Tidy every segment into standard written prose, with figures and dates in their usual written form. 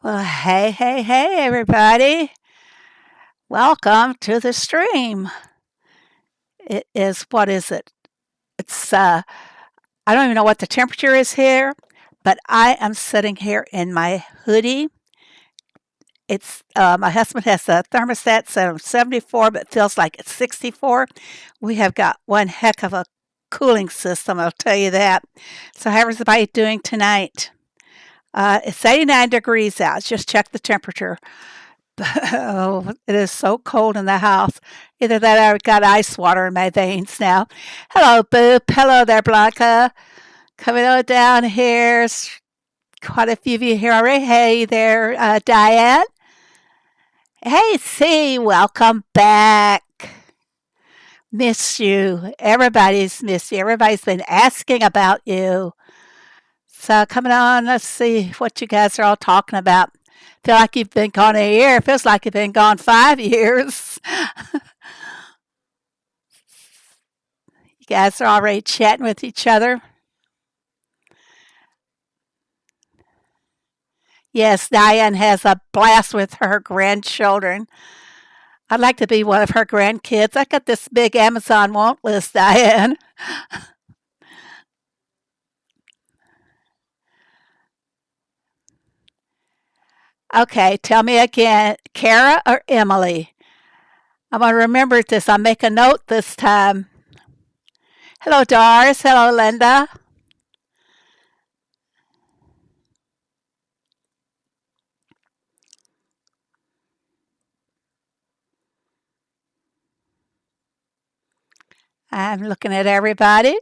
Well, hey, everybody. Welcome to the stream. What is it? It's, I don't even know what the temperature is here, but I am sitting here in my hoodie. My husband has a thermostat set of 74, but feels like it's 64. We have got one heck of a cooling system, I'll tell you that. So, how's everybody doing tonight? It's 89 degrees out. Just check the temperature. Oh, it is so cold in the house. Either that or I've got ice water in my veins now. Hello, Boop. Hello there, Blanca. Coming on down here. Quite a few of you here already. Hey there, Diane. Hey, C. Welcome back. Miss you. Everybody's missed you. Everybody's been asking about you. So coming on, let's see what you guys are all talking about. Feel like you've been gone a year. It feels like you've been gone 5 years. You guys are already chatting with each other. Yes, Diane has a blast with her grandchildren. I'd like to be one of her grandkids. I got this big Amazon want list, Diane. Okay, tell me again, Kara or Emily? I'm going to remember this. I'll make a note this time. Hello, Doris. Hello, Linda. I'm looking at everybody.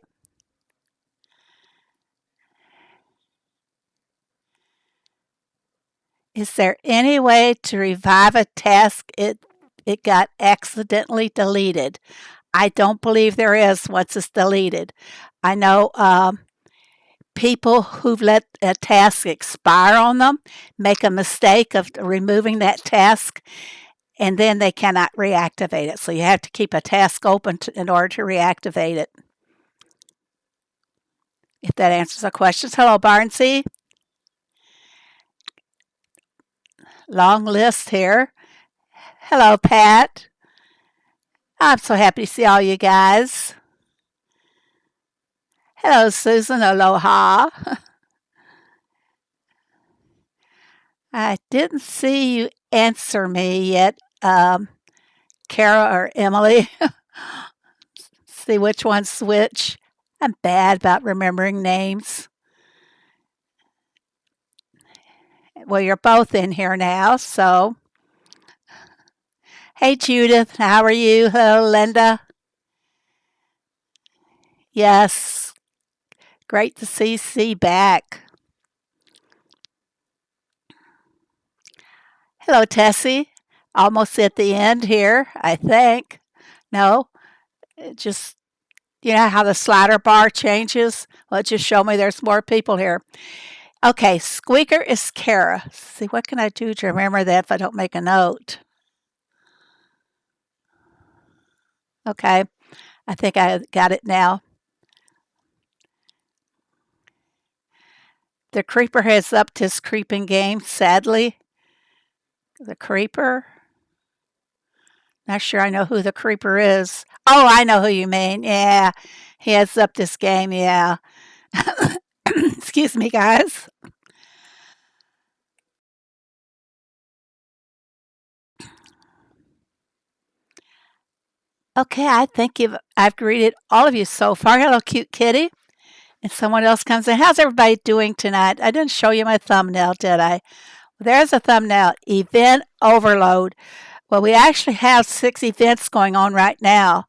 Is there any way to revive a task it got accidentally deleted? I don't believe there is once it's deleted. I know people who've let a task expire on them make a mistake of removing that task and then they cannot reactivate it. So you have to keep a task open in order to reactivate it. If that answers the questions. Hello, Barnsey. Long list here. Hello, Pat. I'm so happy to see all you guys. Hello, Susan. Aloha. I didn't see you answer me yet, Kara or Emily. See which one's which. I'm bad about remembering names. Well, you're both in here now, so. Hey, Judith. How are you? Hello, Linda. Yes. Great to see C back. Hello, Tessie. Almost at the end here, I think. No, just you know how the slider bar changes? Well, it just showed me there's more people here. Okay, squeaker is Kara. See, what can I do to remember that if I don't make a note? Okay, I think I got it now. The creeper has upped his creeping game, sadly. The creeper? Not sure I know who the creeper is. Oh, I know who you mean. Yeah, he has upped his game, yeah. Excuse me, guys. Okay, I think I've greeted all of you so far. Hello, cute kitty. And someone else comes in. How's everybody doing tonight? I didn't show you my thumbnail, did I? There's a thumbnail, event overload. Well, we actually have 6 events going on right now.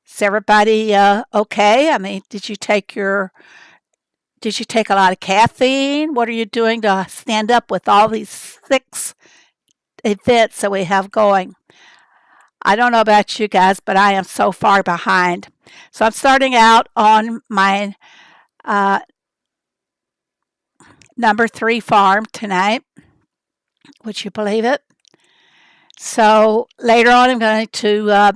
Is everybody okay? I mean, did you take a lot of caffeine? What are you doing to stand up with all these 6 events that we have going? I don't know about you guys, but I am so far behind. So I'm starting out on my number 3 farm tonight. Would you believe it? So later on, I'm going to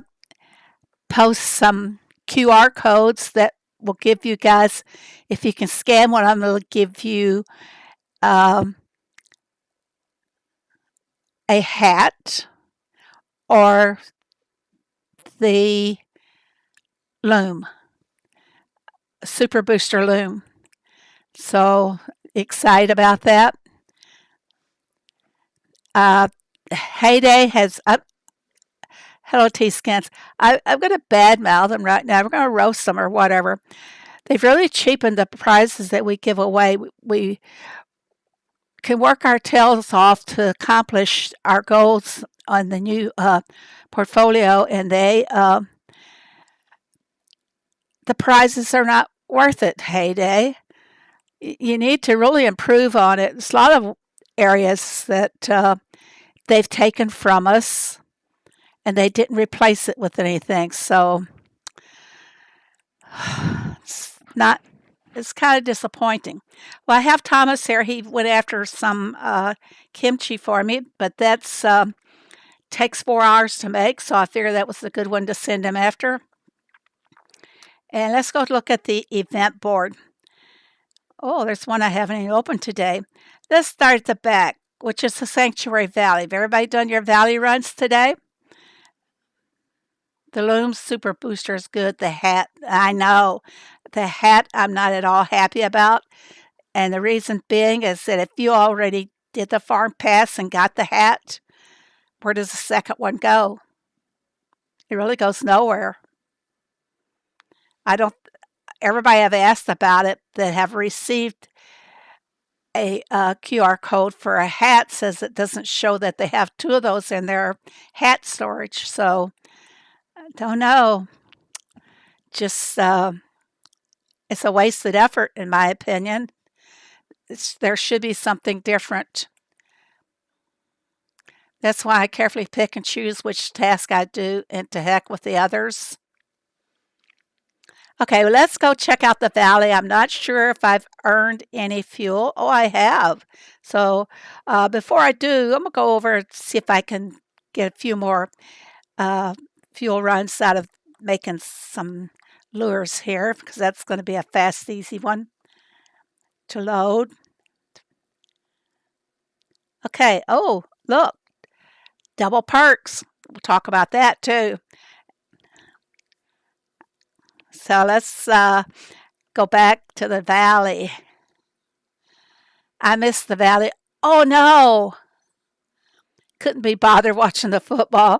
post some QR codes that will give you guys, if you can scan one, I'm going to give you a hat or the loom, Super Booster loom. So excited about that. Heyday has up. Hello, T-Scans. I'm going to badmouth them right now. We're going to roast them or whatever. They've really cheapened the prizes that we give away. We can work our tails off to accomplish our goals on the new portfolio, and the prizes are not worth it. Heyday, you need to really improve on it. There's a lot of areas that they've taken from us, and they didn't replace it with anything. So it's kind of disappointing. Well, I have Thomas here. He went after some kimchi for me, but that's takes 4 hours to make, so I figured that was a good one to send him after. And let's go look at the event board. Oh, there's one I haven't even opened today. Let's start at the back, which is the Sanctuary Valley. Have everybody done your valley runs today? The Loom Super Booster is good. The hat, I know. The hat I'm not at all happy about. And the reason being is that if you already did the farm pass and got the hat, where does the second one go? It really goes nowhere. Everybody I've asked about it that have received a QR code for a hat says it doesn't show that they have 2 of those in their hat storage. So, I don't know. Just, it's a wasted effort, in my opinion. There should be something different. That's why I carefully pick and choose which task I do, and to heck with the others. Okay, well, let's go check out the valley. I'm not sure if I've earned any fuel. Oh, I have. So before I do, I'm going to go over and see if I can get a few more fuel runs out of making some lures here, because that's going to be a fast, easy one to load. Okay, oh, look, double perks. We'll talk about that too. So let's go back to the valley. I missed the valley. Oh no! Couldn't be bothered watching the football.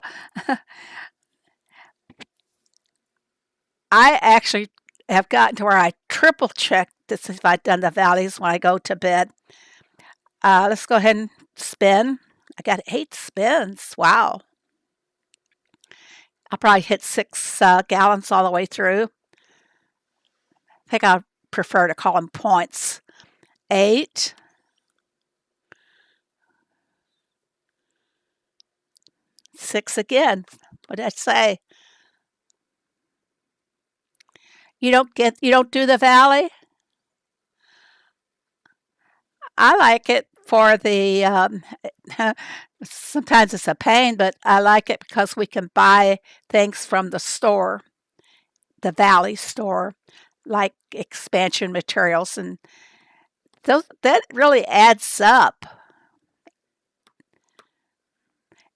I actually have gotten to where I triple check to see if I've done the valleys when I go to bed. Let's go ahead and spin. I got 8 spins. Wow. I'll probably hit 6 gallons all the way through. I think I prefer to call them points. 8. 6 again. What did I say? You don't do the valley? I like it for the sometimes it's a pain, but I like it because we can buy things from the store, the Valley store, like expansion materials, and that really adds up.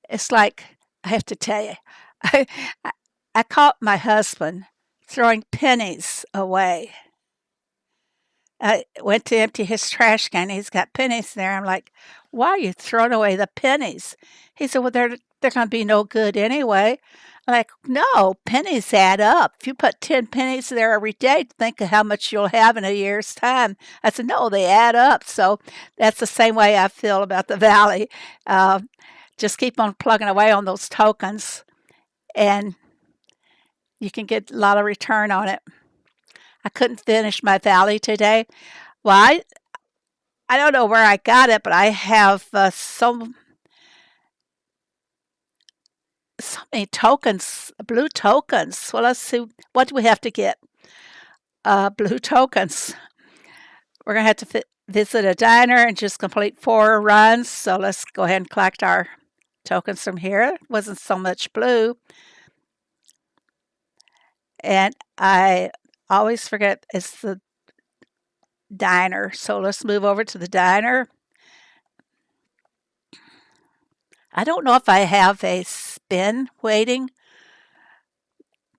It's like, I have to tell you, I caught my husband throwing pennies away. I went to empty his trash can. He's got pennies there. I'm like, why are you throwing away the pennies? He said, well, they're going to be no good anyway. I'm like, no, pennies add up. If you put 10 pennies there every day, think of how much you'll have in a year's time. I said, no, they add up. So that's the same way I feel about the Valley. Just keep on plugging away on those tokens, and you can get a lot of return on it. I couldn't finish my Valley today. Well, I don't know where I got it, but I have so many tokens, blue tokens. Well, let's see. What do we have to get? Blue tokens. We're going to have to visit a diner and just complete 4 runs. So let's go ahead and collect our tokens from here. It wasn't so much blue. And I always forget it's the diner. So let's move over to the diner. I don't know if I have a spin waiting,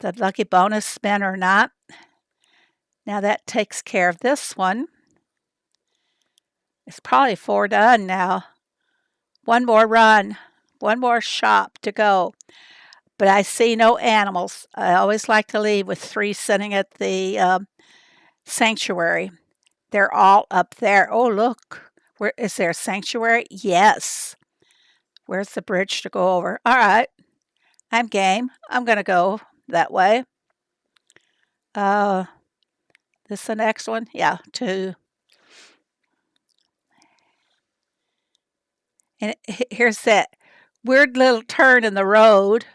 the lucky bonus spin or not. Now that takes care of this one. It's probably 4 done now. One more run, one more shop to go. But I see no animals. I always like to leave with 3 sitting at the sanctuary. They're all up there. Oh, look. Where is there a sanctuary? Yes. Where's the bridge to go over? All right. I'm game. I'm going to go that way. This the next one? Yeah, 2. And here's that weird little turn in the road.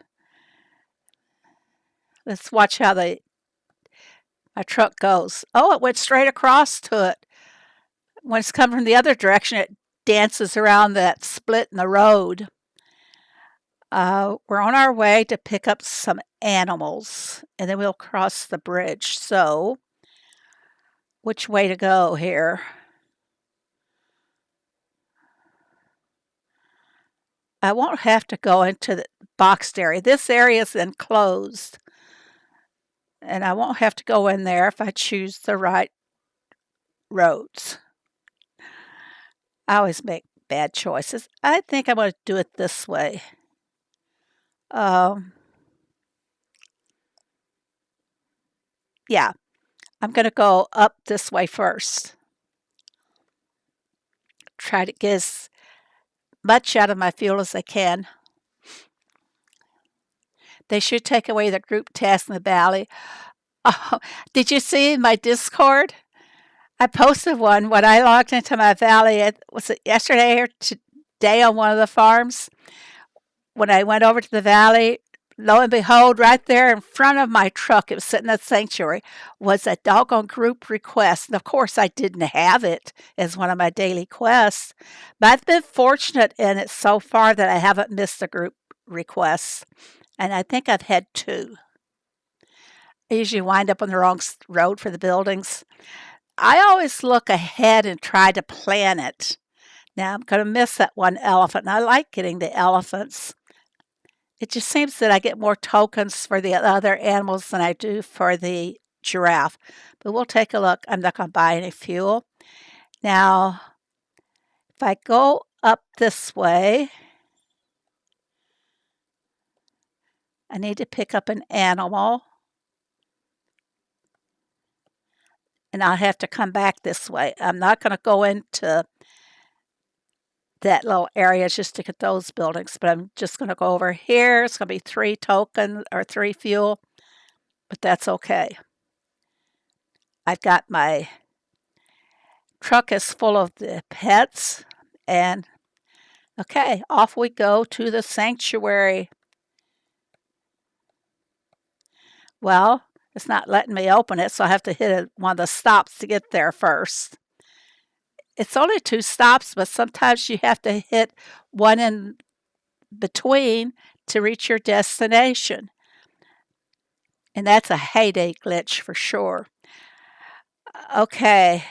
Let's watch how my truck goes. Oh, it went straight across to it. When it's coming from the other direction, it dances around that split in the road. We're on our way to pick up some animals, and then we'll cross the bridge. So, which way to go here? I won't have to go into the boxed area. This area is enclosed, and I won't have to go in there if I choose the right roads. I always make bad choices. I think I'm going to do it this way. Yeah, I'm going to go up this way first. Try to get as much out of my fuel as I can. They should take away the group task in the valley. Oh, did you see my Discord? I posted one when I logged into my valley. Was it yesterday or today on one of the farms? When I went over to the valley, lo and behold, right there in front of my truck, it was sitting at the sanctuary, was a doggone group request. And of course, I didn't have it as one of my daily quests, but I've been fortunate in it so far that I haven't missed a group request. And I think I've had 2. I usually wind up on the wrong road for the buildings. I always look ahead and try to plan it. Now, I'm going to miss that one elephant, and I like getting the elephants. It just seems that I get more tokens for the other animals than I do for the giraffe. But we'll take a look. I'm not going to buy any fuel. Now, if I go up this way, I need to pick up an animal. And I'll have to come back this way. I'm not going to go into that little area just to get those buildings, but I'm just going to go over here. It's going to be 3 tokens or 3 fuel, but that's okay. I've got my truck is full of the pets, and okay, off we go to the sanctuary. Well, it's not letting me open it, so I have to hit one of the stops to get there first. It's only 2 stops, but sometimes you have to hit one in between to reach your destination. And that's a heyday glitch for sure. Okay.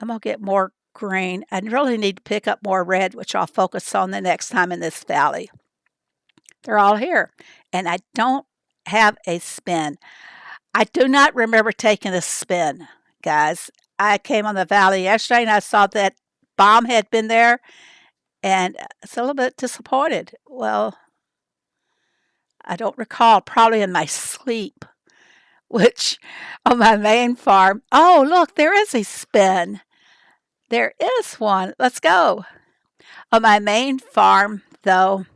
I'm going to get more green. I really need to pick up more red, which I'll focus on the next time in this valley. They're all here. And I don't have a spin. I do not remember taking a spin, guys. I came on the valley yesterday and I saw that bomb had been there, and it's a little bit disappointed. Well, I don't recall, probably in my sleep, which on my main farm, oh, look, there is a spin. There is one. Let's go. On my main farm, though,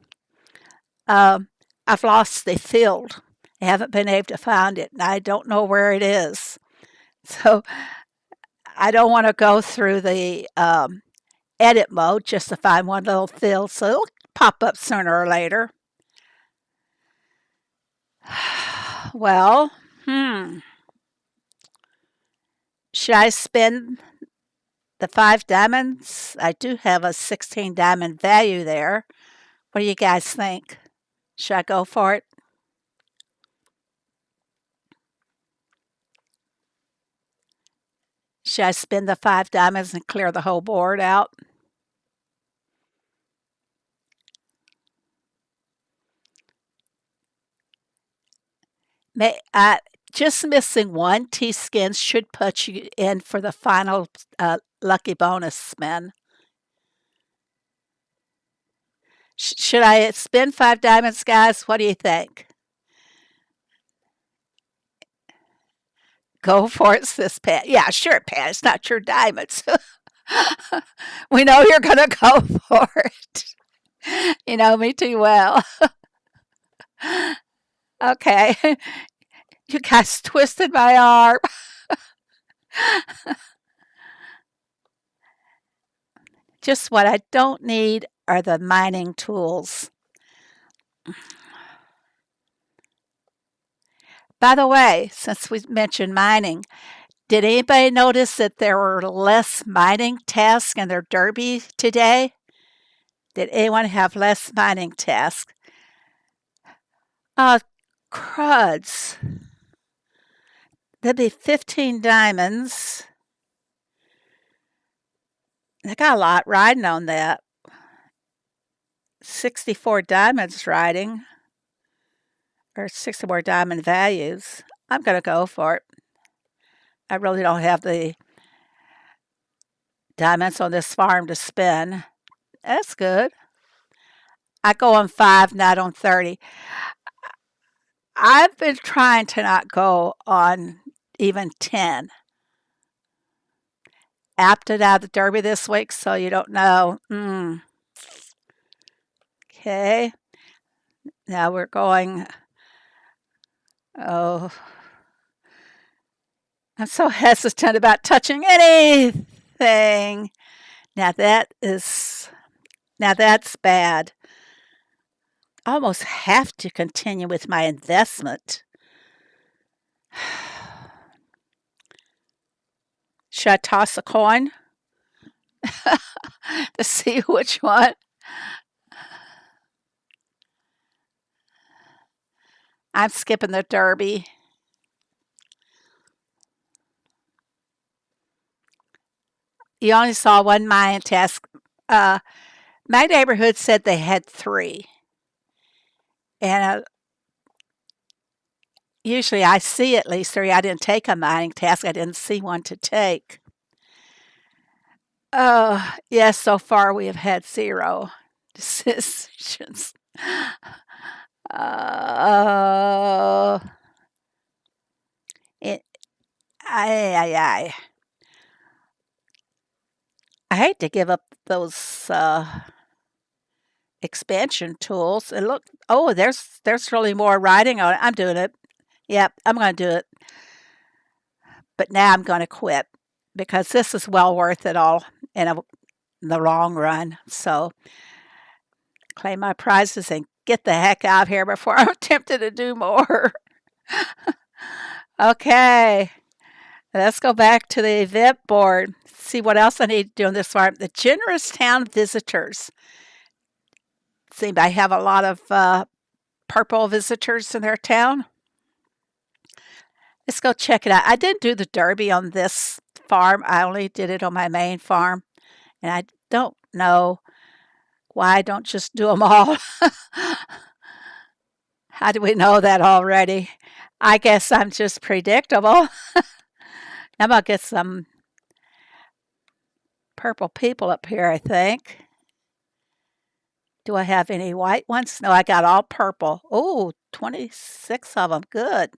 I've lost the field. I haven't been able to find it, and I don't know where it is. So I don't want to go through the edit mode just to find one little field, so it'll pop up sooner or later. Well, should I spend the 5 diamonds? I do have a 16 diamond value there. What do you guys think? Should I go for it? Should I spend the 5 diamonds and clear the whole board out? Just missing one T-skin should put you in for the final lucky bonus spin. Should I spin 5 diamonds, guys? What do you think? Go for it, sis Pat. Yeah, sure, Pat. It's not your diamonds. We know you're going to go for it. You know me too well. Okay. You guys twisted my arm. Just what I don't need are the mining tools. By the way, since we mentioned mining, did anybody notice that there were less mining tasks in their derby today? Did anyone have less mining tasks? Cruds. There'd be 15 diamonds. They got a lot riding on that. 64 diamonds riding, or 64 diamond values. I'm going to go for it. I really don't have the diamonds on this farm to spin. That's good. I go on 5, not on 30. I've been trying to not go on even 10. Opted out of the derby this week, so you don't know. Okay. Now we're going. Oh, I'm so hesitant about touching anything. Now that's bad. I almost have to continue with my investment. Should I toss a coin to see which one? I'm skipping the derby. You only saw one mining task. My neighborhood said they had 3. And usually I see at least 3. I didn't take a mining task. I didn't see one to take. Yes, so far we have had 0 decisions. I hate to give up those expansion tools. And look, there's really more writing on it. I'm doing it. Yep, I'm going to do it. But now I'm going to quit because this is well worth it all in the long run. So claim my prizes and get the heck out of here before I'm tempted to do more. Okay, let's go back to the event board. See what else I need to do on this farm. The generous town visitors. Seem I have a lot of purple visitors in their town. Let's go check it out. I didn't do the derby on this farm. I only did it on my main farm. And I don't know why I don't just do them all. How do we know that already? I guess I'm just predictable. I'm going to get some purple people up here, I think. Do I have any white ones? No, I got all purple. Oh, 26 of them. Good.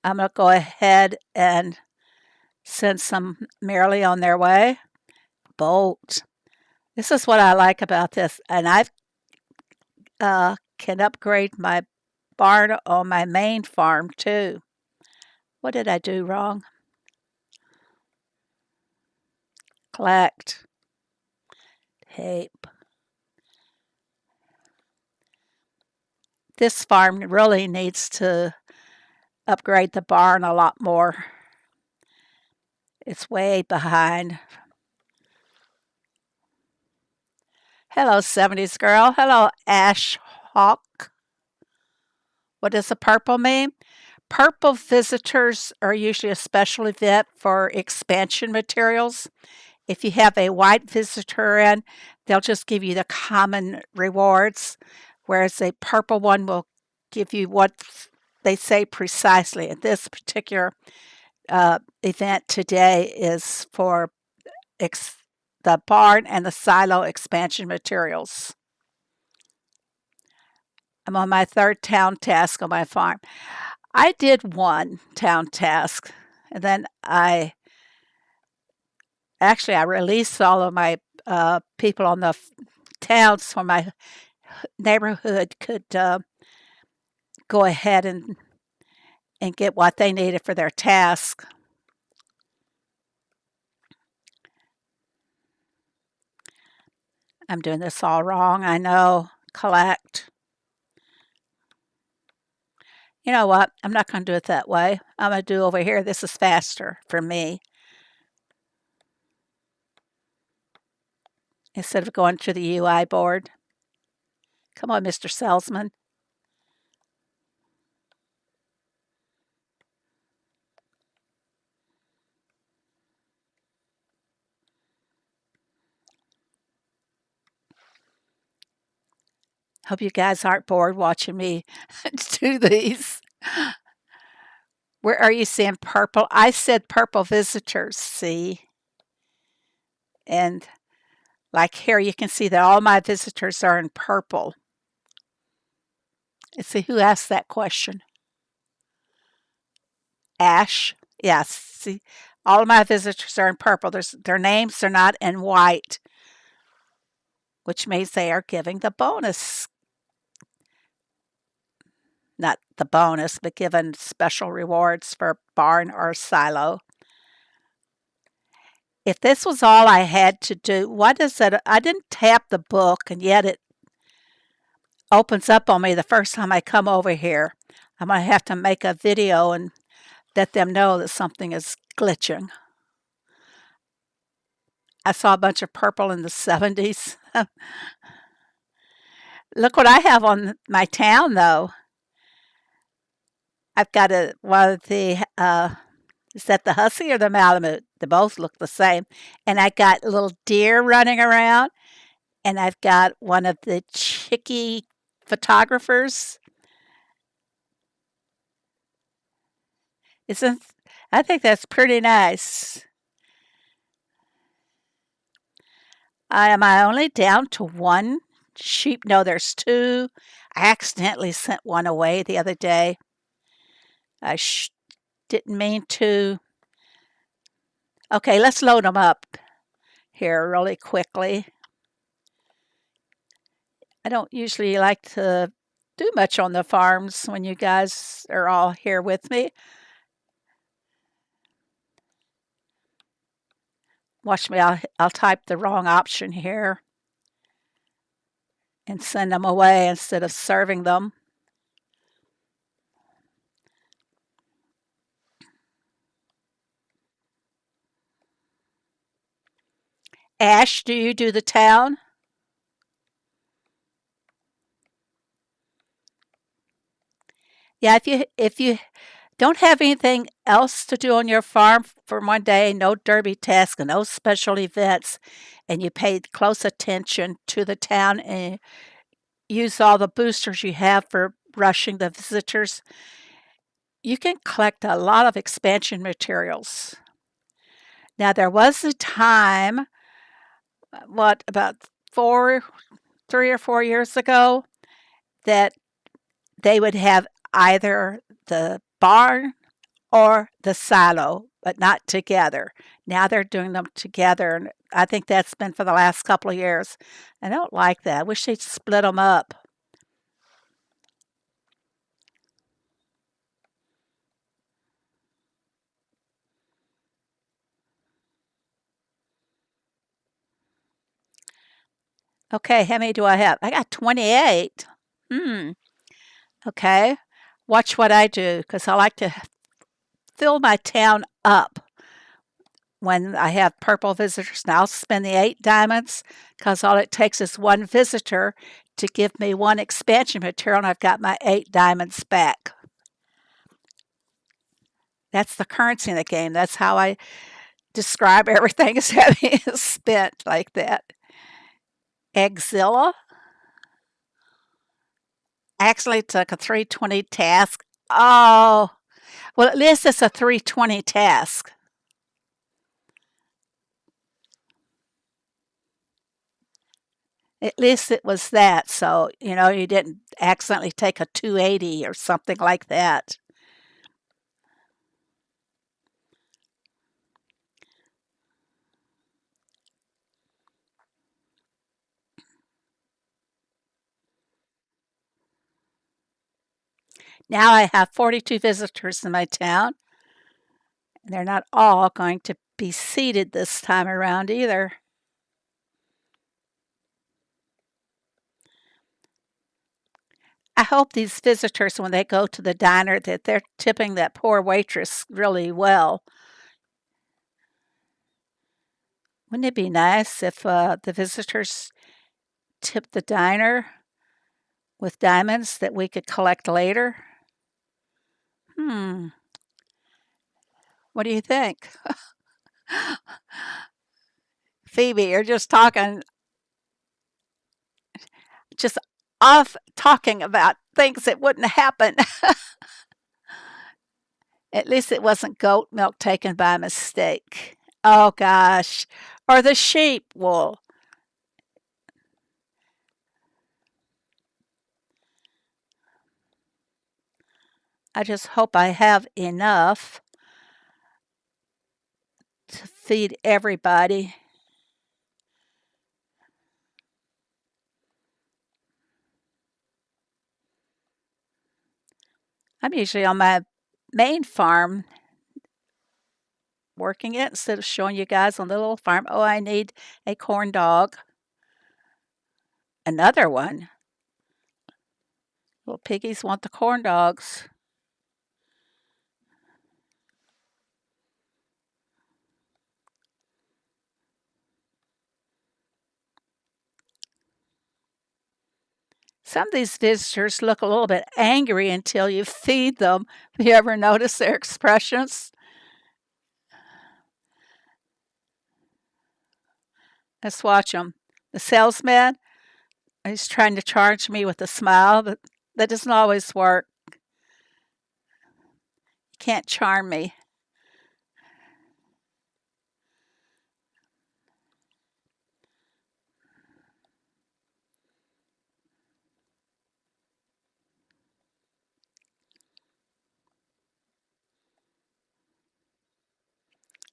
I'm going to go ahead and send some merrily on their way. Bolt. This is what I like about this. And I can upgrade my barn on my main farm too. What did I do wrong? Collect. Tape. This farm really needs to upgrade the barn a lot more. It's way behind. Hello, 70s girl. Hello, Ash Hawk. What does the purple mean? Purple visitors are usually a special event for expansion materials. If you have a white visitor in, they'll just give you the common rewards, whereas a purple one will give you what's they say precisely. And this particular event today is for the barn and the silo expansion materials. I'm on my third town task on my farm. I did one town task, and then I released all of my people on the towns so my neighborhood could go ahead and get what they needed for their task. I'm doing this all wrong, I know. Collect. You know what? I'm not going to do it that way. I'm going to do over here. This is faster for me. Instead of going to the UI board. Come on, Mr. Salesman. Hope you guys aren't bored watching me do these. Where are you seeing purple? I said purple visitors, see? And like here, you can see that all my visitors are in purple. Let's see who asked that question. Ash. Yes, see, all of my visitors are in purple. Their names are not in white, which means they are giving the bonus. Not the bonus, but given special rewards for barn or silo. If this was all I had to do, what is it? I didn't tap the book, and yet it opens up on me the first time I come over here. I'm going to have to make a video and let them know that something is glitching. I saw a bunch of purple in the 70s. Look what I have on my town, though. I've got one of the, is that the hussy or the Malamute? They both look the same. And I got little deer running around. And I've got one of the chickie photographers. I think that's pretty nice. Am I only down to one sheep? No, there's two. I accidentally sent one away the other day. I didn't mean to. Okay, let's load them up here really quickly. I don't usually like to do much on the farms when you guys are all here with me. Watch me, I'll type the wrong option here and send them away instead of serving them. Ash, do you do the town? Yeah, if you don't have anything else to do on your farm for one day, no derby task, no special events, and you paid close attention to the town and use all the boosters you have for rushing the visitors, you can collect a lot of expansion materials. Now, there was a time, about 3 or 4 years ago, that they would have either the barn or the silo, but not together. Now they're doing them together, and I think that's been for the last couple of years. I don't like that. I wish they'd split them up. Okay, how many do I have? I got 28. Okay. Watch what I do, because I like to fill my town up when I have purple visitors. Now I'll spend the 8 diamonds, because all it takes is one visitor to give me one expansion material, and I've got my 8 diamonds back. That's the currency in the game. That's how I describe everything as having spent like that. Eggzilla. I actually took a 320 task Oh, well, at least it's a 320 task. At least it was that, so, you didn't accidentally take a 280 or something like that. Now I have 42 visitors in my town. They're not all going to be seated this time around either. I hope these visitors, when they go to the diner, that they're tipping that poor waitress really well. Wouldn't it be nice if the visitors tipped the diner with diamonds that we could collect later? Hmm, what do you think? Phoebe, you're just off talking about things that wouldn't happen. At least it wasn't goat milk taken by mistake. Oh gosh. Or the sheep wool. I just hope I have enough to feed everybody. I'm usually on my main farm working it instead of showing you guys on the little farm. Oh, I need a corn dog. Another one. Little piggies want the corn dogs. Some of these visitors look a little bit angry until you feed them. Have you ever noticed their expressions? Let's watch them. The salesman, he's trying to charge me with a smile, but that doesn't always work. You can't charm me.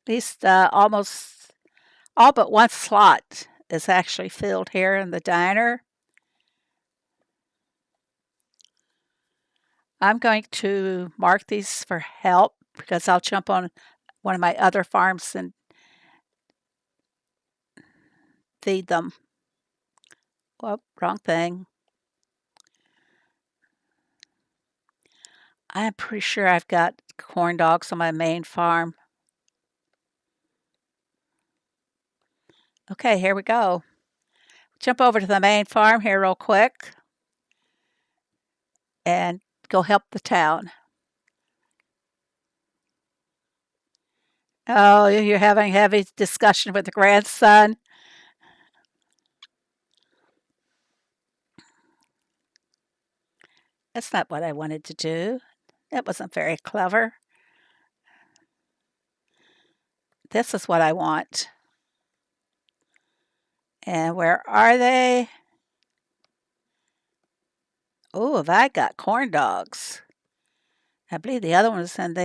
At least almost all but one slot is actually filled here in the diner. I'm going to mark these for help because I'll jump on one of my other farms and feed them. Whoop, wrong thing. I'm pretty sure I've got corn dogs on my main farm. Okay, here we go. Jump over to the main farm here real quick and go help the town. Oh, you're having heavy discussion with the grandson. That's not what I wanted to do. That wasn't very clever. This is what I want. And where are they? Oh, have I got corn dogs? I believe the other ones and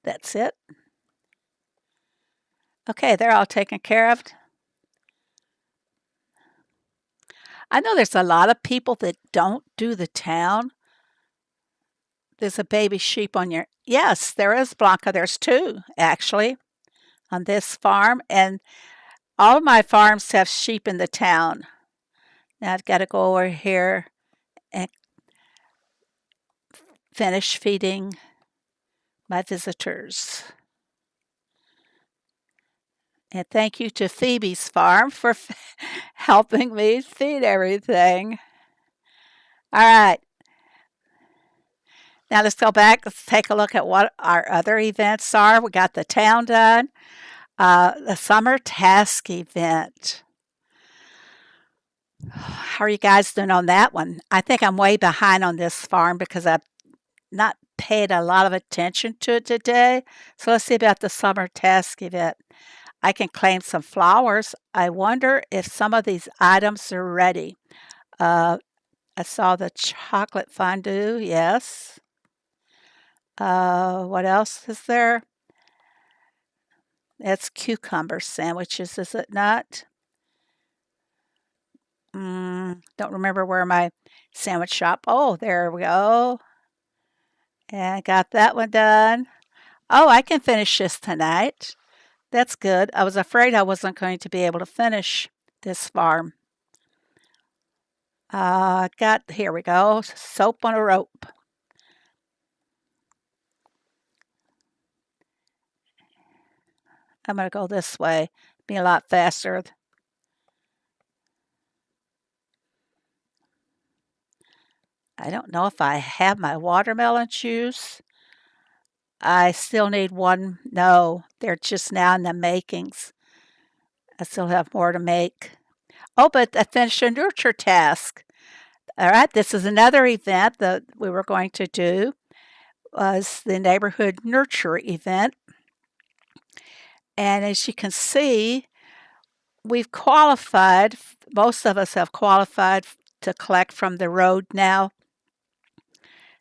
that's it. Okay, they're all taken care of. I know there's a lot of people that don't do the town. There's a baby sheep on your, yes, there is, Blanca. There's two actually on this farm, and all of my farms have sheep in the town. Now I've got to go over here and finish feeding my visitors. And thank you to Phoebe's farm for helping me feed everything. All right. Now let's go back. Let's take a look at what our other events are. We got the town done. The summer task event. How are you guys doing on that one? I think I'm way behind on this farm because I've not paid a lot of attention to it today. So let's see about the summer task event. I can claim some flowers. I wonder if some of these items are ready. Uh, I saw the chocolate fondue, yes. What else is there? It's cucumber sandwiches, is it not? Don't remember where my sandwich shop. Oh, there we go. And got that one done. Oh, I can finish this tonight. That's good. I was afraid I wasn't going to be able to finish this farm. Here we go, soap on a rope. I'm going to go this way, be a lot faster. I don't know if I have my watermelon juice. I still need one. No, they're just now in the makings. I still have more to make. Oh, but I finished a nurture task. All right, this is another event that we were going to do. Was the neighborhood nurture event. And as you can see, we've qualified, most of us have qualified to collect from the road now.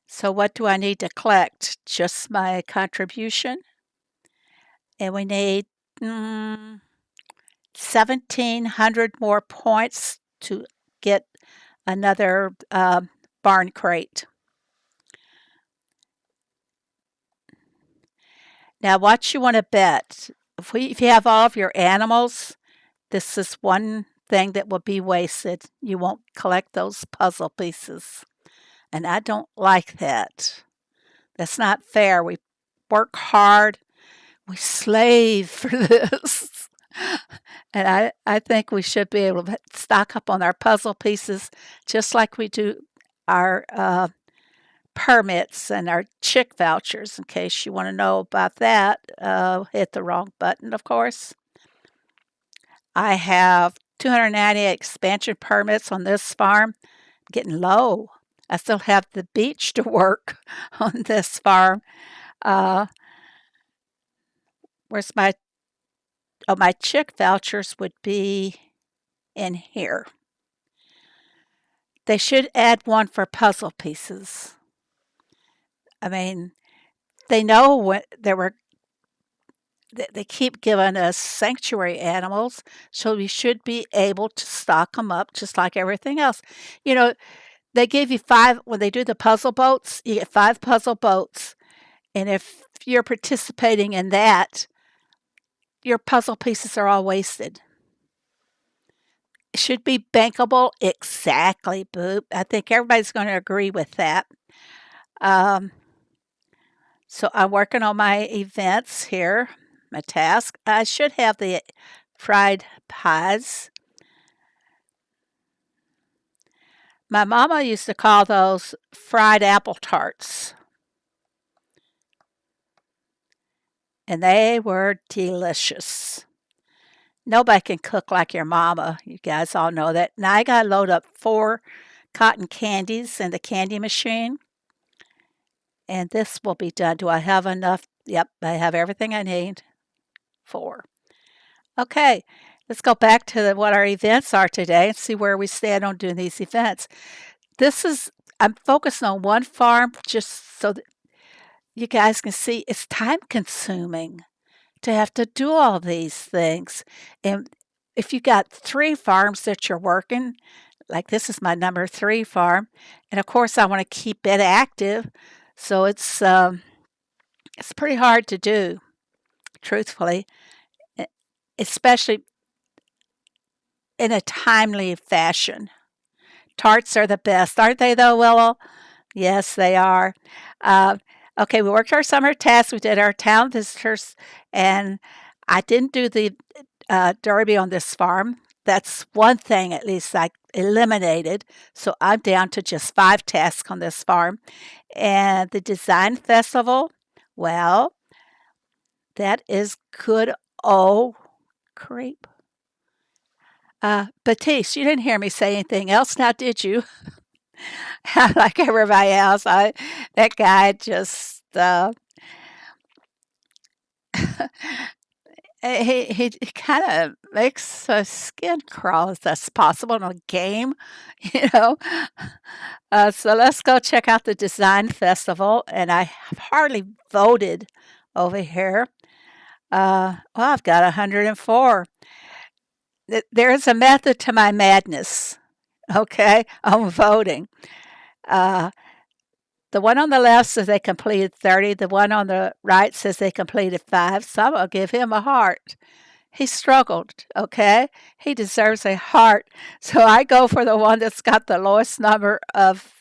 So what do I need to collect? Just my contribution. And we need 1,700 more points to get another barn crate. Now, what you want to bet, if you have all of your animals, this is one thing that will be wasted. You won't collect those puzzle pieces. And I don't like that. That's not fair. We work hard. We slave for this. And I think we should be able to stock up on our puzzle pieces just like we do our permits and our chick vouchers. In case you want to know about that, hit the wrong button, of course. I have 298 expansion permits on this farm. Getting low. I still have the beach to work on this farm. Where's my my chick vouchers would be in here. They should add one for puzzle pieces. I mean, they know what they keep giving us sanctuary animals, so we should be able to stock them up just like everything else. You know, they give you 5 when they do the puzzle boats, you get 5 puzzle boats. And if you're participating in that, your puzzle pieces are all wasted. It should be bankable. Exactly, Boop. I think everybody's going to agree with that. So I'm working on my events here, my task. I should have the fried pies. My mama used to call those fried apple tarts. And they were delicious. Nobody can cook like your mama. You guys all know that. Now I got to load up 4 cotton candies in the candy machine. And this will be done. Do I have enough? Yep, I have everything I need. 4. Okay, let's go back to what our events are today and see where we stand on doing these events. I'm focusing on one farm just so that you guys can see it's time consuming to have to do all these things. And if you got 3 farms that you're working, like this is my number 3 farm, and of course I want to keep it active, so it's pretty hard to do, truthfully, especially in a timely fashion. Tarts are the best, aren't they though, Willow? Yes, they are. Okay, we worked our summer tasks. We did our town visitors, and I didn't do the derby on this farm. That's one thing at least I eliminated. So I'm down to just 5 tasks on this farm. And the design festival, well, that is good. Oh, creep. Batiste, you didn't hear me say anything else now, did you? Like everybody else, that guy just he kind of makes a skin crawl if that's possible in a game, you know. So let's go check out the design festival, and I have hardly voted over here. Well, I've got 104. There is a method to my madness. Okay, on voting. Uh, The one on the left says they completed 30. The one on the right says they completed 5. So I'm going to give him a heart. He struggled, okay? He deserves a heart. So I go for the one that's got the lowest number of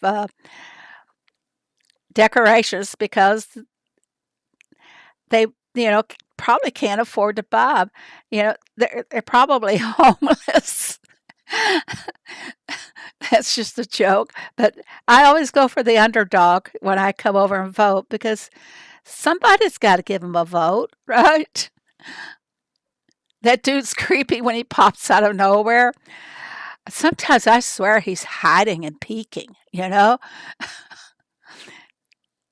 decorations because they, probably can't afford to buy them. They're probably homeless. That's just a joke. But I always go for the underdog when I come over and vote because somebody's got to give him a vote, right? That dude's creepy when he pops out of nowhere. Sometimes I swear he's hiding and peeking,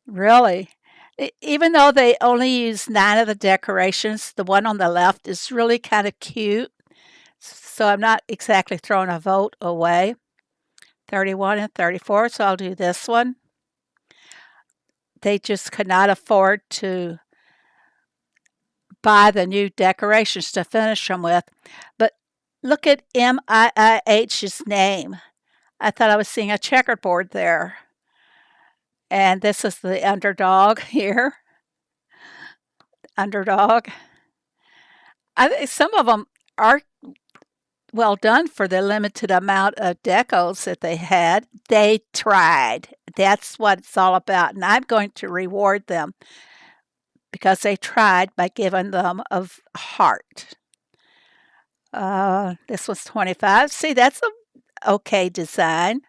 Really. Even though they only use 9 of the decorations, the one on the left is really kind of cute. So I'm not exactly throwing a vote away. 31 and 34, so I'll do this one. They just could not afford to buy the new decorations to finish them with. But look at MIIH's name. I thought I was seeing a checkerboard there. And this is the underdog here. Underdog. I think some of them are well done for the limited amount of decos that they had. They tried. That's what it's all about. And I'm going to reward them because they tried by giving them a heart. This was 25. See, that's an okay design.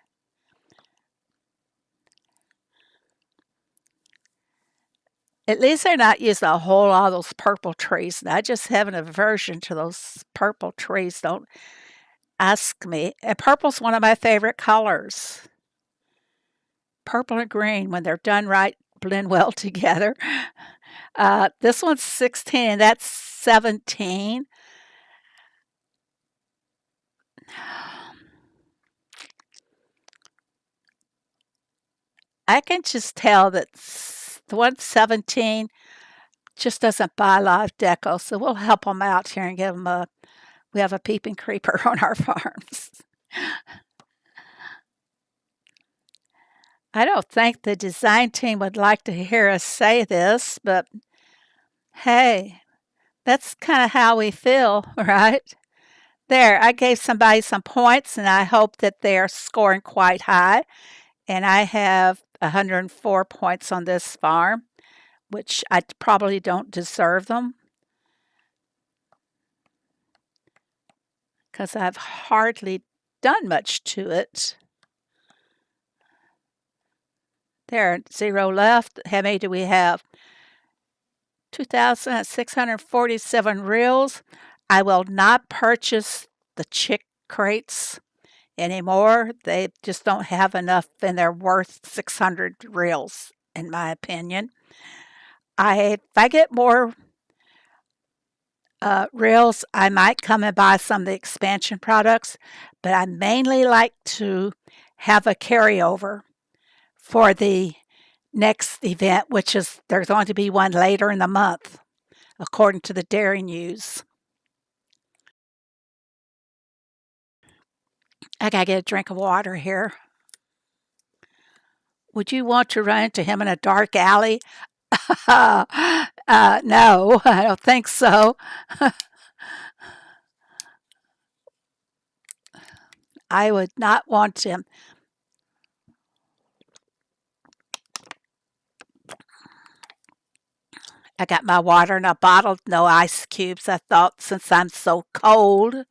At least they're not using a whole lot of those purple trees. And I just have an aversion to those purple trees. Don't ask me. And purple's one of my favorite colors. Purple and green, when they're done right, blend well together. This one's 16, and that's 17. I can just tell that the one 17 just doesn't buy a lot of deco, so we'll help them out here and give them we have a peeping creeper on our farms. I don't think the design team would like to hear us say this, but hey, that's kind of how we feel, right? There, I gave somebody some points, and I hope that they're scoring quite high. And I have 104 points on this farm, which I probably don't deserve them because I've hardly done much to it. There, 0 left. How many do we have? 2,647 reels. I will not purchase the chick crates anymore. They just don't have enough, and they're worth 600 reels, in my opinion. If I get more reels, I might come and buy some of the expansion products, but I mainly like to have a carryover for the next event, which is there's going to be one later in the month, according to the Dairy News. I gotta get a drink of water here. Would you want to run into him in a dark alley? No, I don't think so. I would not want him. I got my water in a bottle, no ice cubes. I thought since I'm so cold,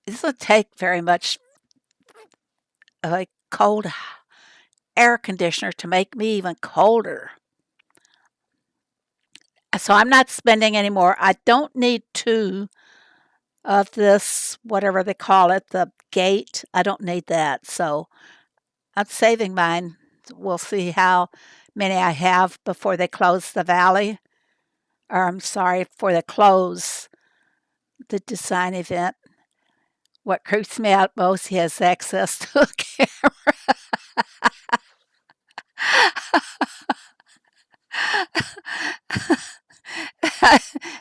this will take very much of a cold air conditioner to make me even colder. So I'm not spending any more. I don't need 2 of this, whatever they call it, the gate. I don't need that. So I'm saving mine. We'll see how many I have before they close the valley. Or I'm sorry, before they close the design event. What creeps me out most, he has access to a camera.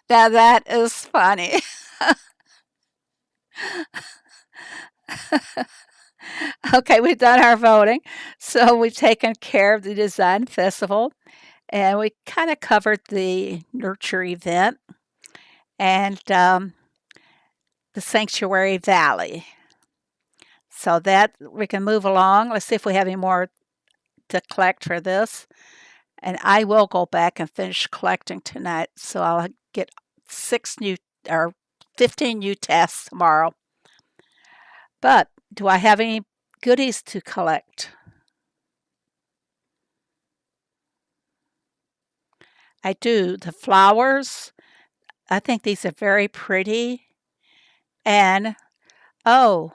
Now that is funny. Okay, we've done our voting. So we've taken care of the design festival and we kind of covered the nurture event and the sanctuary valley. So that we can move along. Let's see if we have any more to collect for this. And I will go back and finish collecting tonight. So I'll get 6 new or 15 new tasks tomorrow. But do I have any goodies to collect? I do. The flowers, I think these are very pretty. And oh,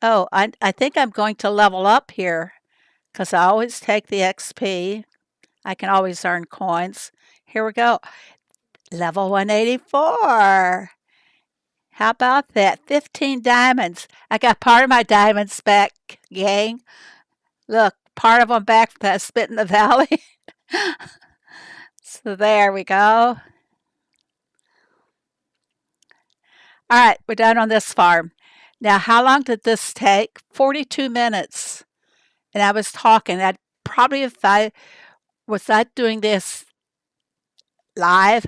I think I'm going to level up here because I always take the XP. I can always earn coins. Here we go. Level 184. How about that? 15 diamonds. I got part of my diamonds back, gang. Look, part of them back that I spit in the valley. So there we go. All right, we're done on this farm. Now, how long did this take? 42 minutes. And I was talking. I'd probably, if I was not doing this live,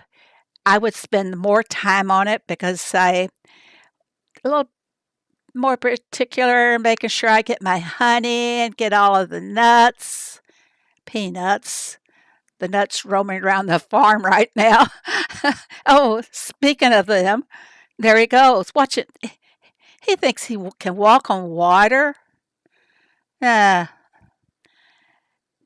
I would spend more time on it because I a little more particular, making sure I get my honey and get all of the nuts, peanuts, the nuts roaming around the farm right now. Oh, speaking of them, there he goes. Watch it. He thinks he can walk on water. Uh,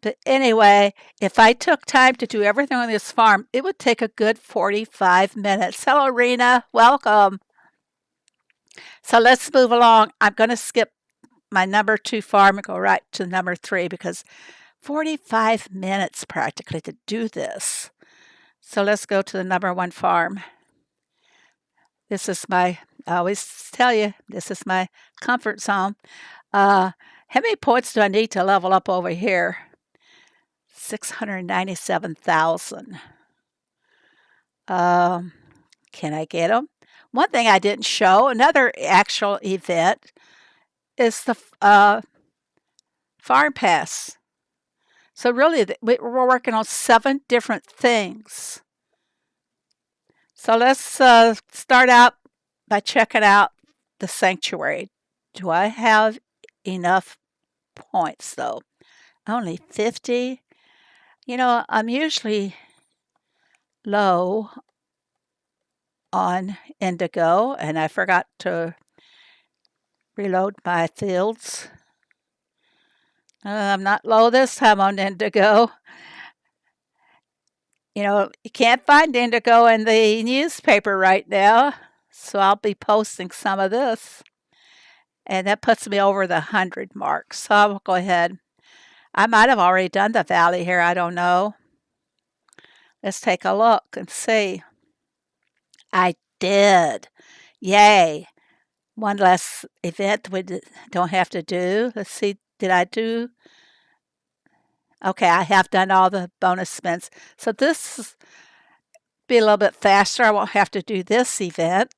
but anyway, if I took time to do everything on this farm, it would take a good 45 minutes. Hello, Rena. Welcome. So let's move along. I'm going to skip my number 2 farm and go right to number 3 because 45 minutes practically to do this. So let's go to the number 1 farm. This is I always tell you, this is my comfort zone. How many points do I need to level up over here? 697,000. Can I get them? One thing I didn't show, another actual event, is the farm pass. So really, we're working on 7 different things. So let's start out by checking out the sanctuary. Do I have enough points, though? Only 50? You know, I'm usually low on indigo, and I forgot to reload my fields. I'm not low this time on indigo. You know, you can't find indigo in the newspaper right now, so I'll be posting some of this. And that puts me over the 100 mark, so I'll go ahead. I might have already done the valley here, I don't know. Let's take a look and see. I did. Yay. One less event we don't have to do. Let's see, did I do? Okay, I have done all the bonus spins. So this be a little bit faster. I won't have to do this event.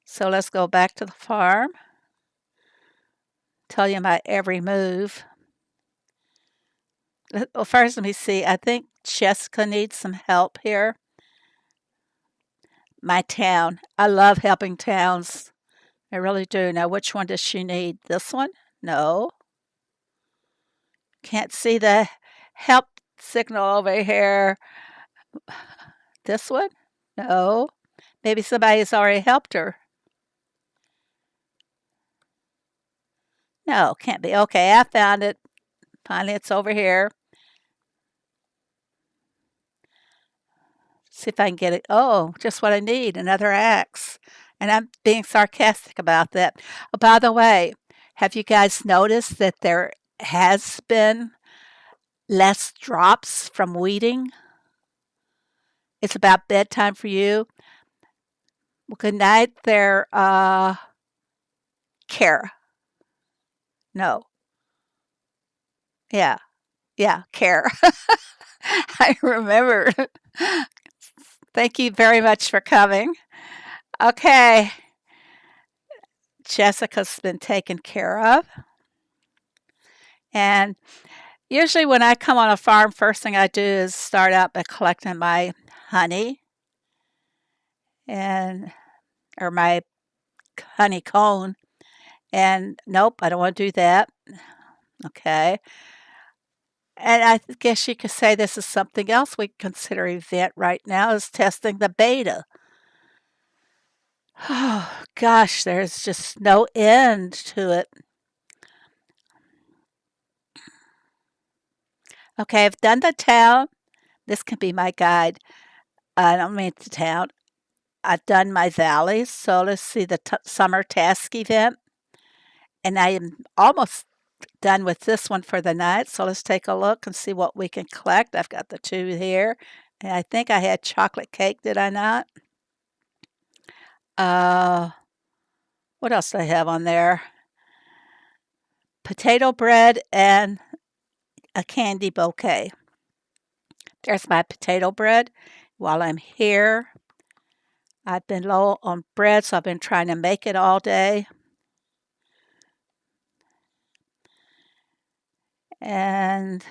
So let's go back to the farm. Tell you my every move. Well, first let me see. I think Jessica needs some help here. My town. I love helping towns. I really do. Now, which one does she need? This one? No. Can't see the help signal over here. This one? No. Maybe somebody's already helped her. No, can't be. Okay, I found it. Finally, it's over here. See if I can get it. Oh, just what I need. Another axe. And I'm being sarcastic about that. Oh, by the way, have you guys noticed that there has been less drops from weeding? It's about bedtime for you. Well, good night there, Kara. No. Yeah. Yeah, Kara. I remember. Thank you very much for coming. Okay. Jessica's been taken care of. And usually when I come on a farm, first thing I do is start out by collecting my honey and or my honey cone. And nope, I don't want to do that. Okay. And I guess you could say this is something else we consider event right now is testing the beta. Oh gosh, there's just no end to it. Okay, I've done the town. This can be my guide. I don't mean the town. I've done my valleys. So let's see the summer task event. And I am almost done with this one for the night. So let's take a look and see what we can collect. I've got the two here. And I think I had chocolate cake, did I not? What else do I have on there? Potato bread and a candy bouquet. There's my potato bread. While I'm here, I've been low on bread, so I've been trying to make it all day. And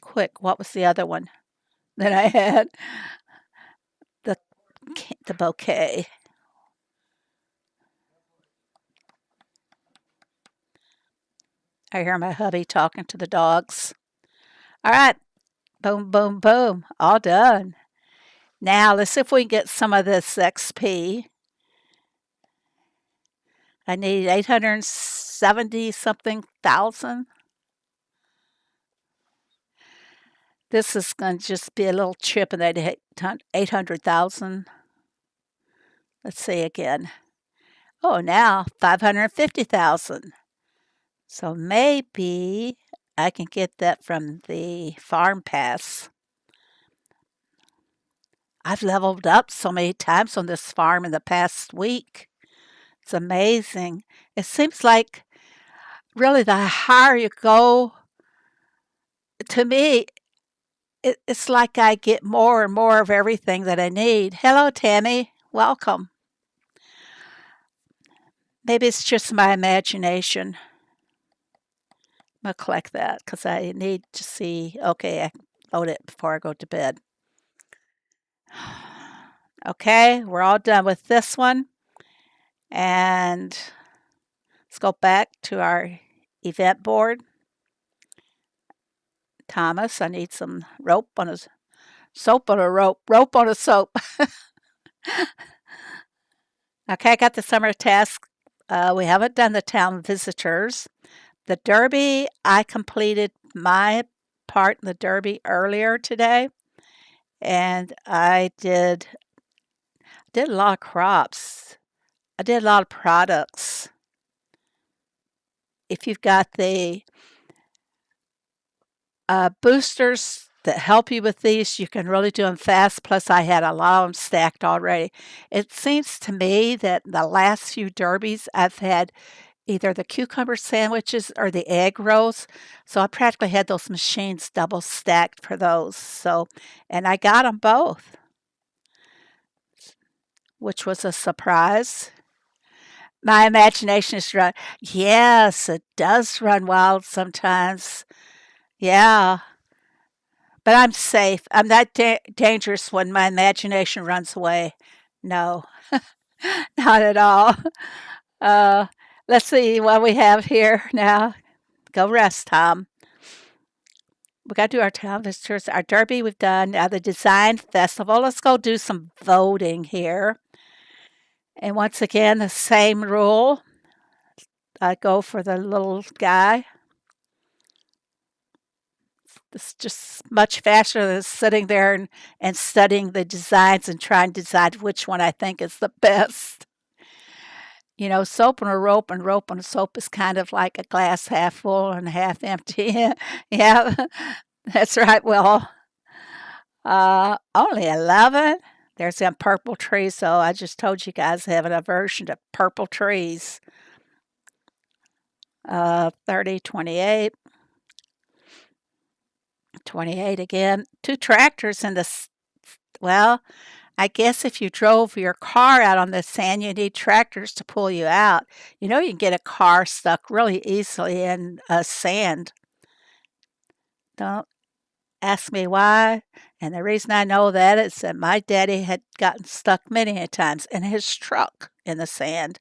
quick, what was the other one that I had? The bouquet. I hear my hubby talking to the dogs. All right. Boom, boom, boom. All done. Now, let's see if we can get some of this XP. I need 870 something thousand. This is going to just be a little chip in that 800,000. Let's see again. Oh, now 550,000. So maybe I can get that from the farm pass. I've leveled up so many times on this farm in the past week. It's amazing. It seems like really the higher you go, to me, it's like I get more and more of everything that I need. Hello, Tammy. Welcome. Maybe it's just my imagination. I'm going to collect that because I need to see. Okay, I can load it before I go to bed. Okay, we're all done with this one. And let's go back to our event board. Thomas, I need some rope on a soap on a rope. Rope on a soap. Okay, I got the summer task. We haven't done the town visitors. The Derby, I completed my part in the Derby earlier today. And I did a lot of crops. I did a lot of products. If you've got the boosters that help you with these, you can really do them fast. Plus, I had a lot of them stacked already. It seems to me that the last few derbies I've had either the cucumber sandwiches or the egg rolls. So I practically had those machines double stacked for those. So, and I got them both, which was a surprise. My imagination is run. Yes, it does run wild sometimes. Yeah. But I'm safe. I'm not dangerous when my imagination runs away. No, not at all. Uh, let's see what we have here now. Go rest, Tom. We got to do our town visitors. Our derby we've done. Now the design festival. Let's go do some voting here. And once again, the same rule. I go for the little guy. It's just much faster than sitting there and studying the designs and trying to decide which one I think is the best. soap and a rope, and rope and a soap is kind of like a glass half full and half empty. Yeah, that's right. Well, only 11. There's them purple trees, so I just told you guys I have an aversion to purple trees. 30, 28, 28 again. 2 tractors in the, well, I guess if you drove your car out on the sand, you need tractors to pull you out. You can get a car stuck really easily in sand. Don't ask me why. And the reason I know that is that my daddy had gotten stuck many a times in his truck in the sand.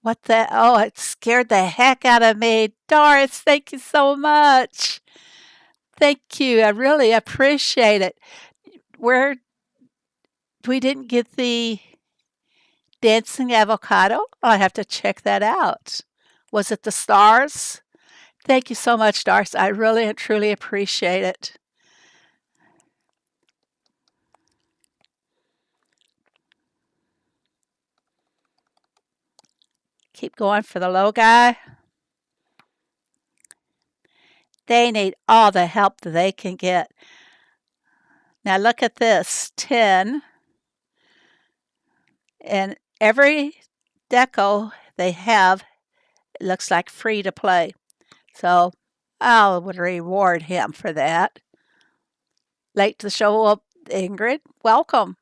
What the? Oh, it scared the heck out of me. Doris, thank you so much. Thank you. I really appreciate it. Where we didn't get the dancing avocado? I have to check that out. Was it the stars? Thank you so much, Doris. I really and truly appreciate it. Keep going for the low guy. They need all the help that they can get. Now look at this, 10. And every deco they have, it looks like free to play. So I would reward him for that. Late to the show up, Ingrid. Welcome.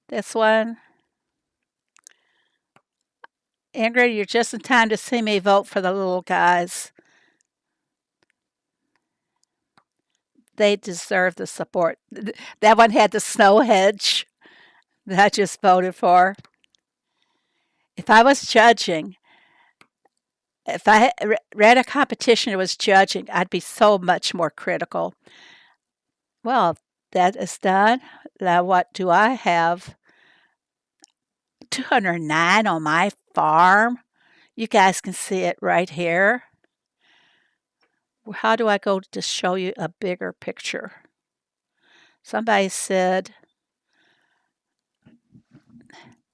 This one. Ingrid, you're just in time to see me vote for the little guys. They deserve the support. That one had the snow hedge that I just voted for. If I was judging, if I ran a competition and was judging, I'd be so much more critical. Well, that is done. Now, what do I have? 209 on my farm. You guys can see it right here. How do I go to show you a bigger picture? Somebody said,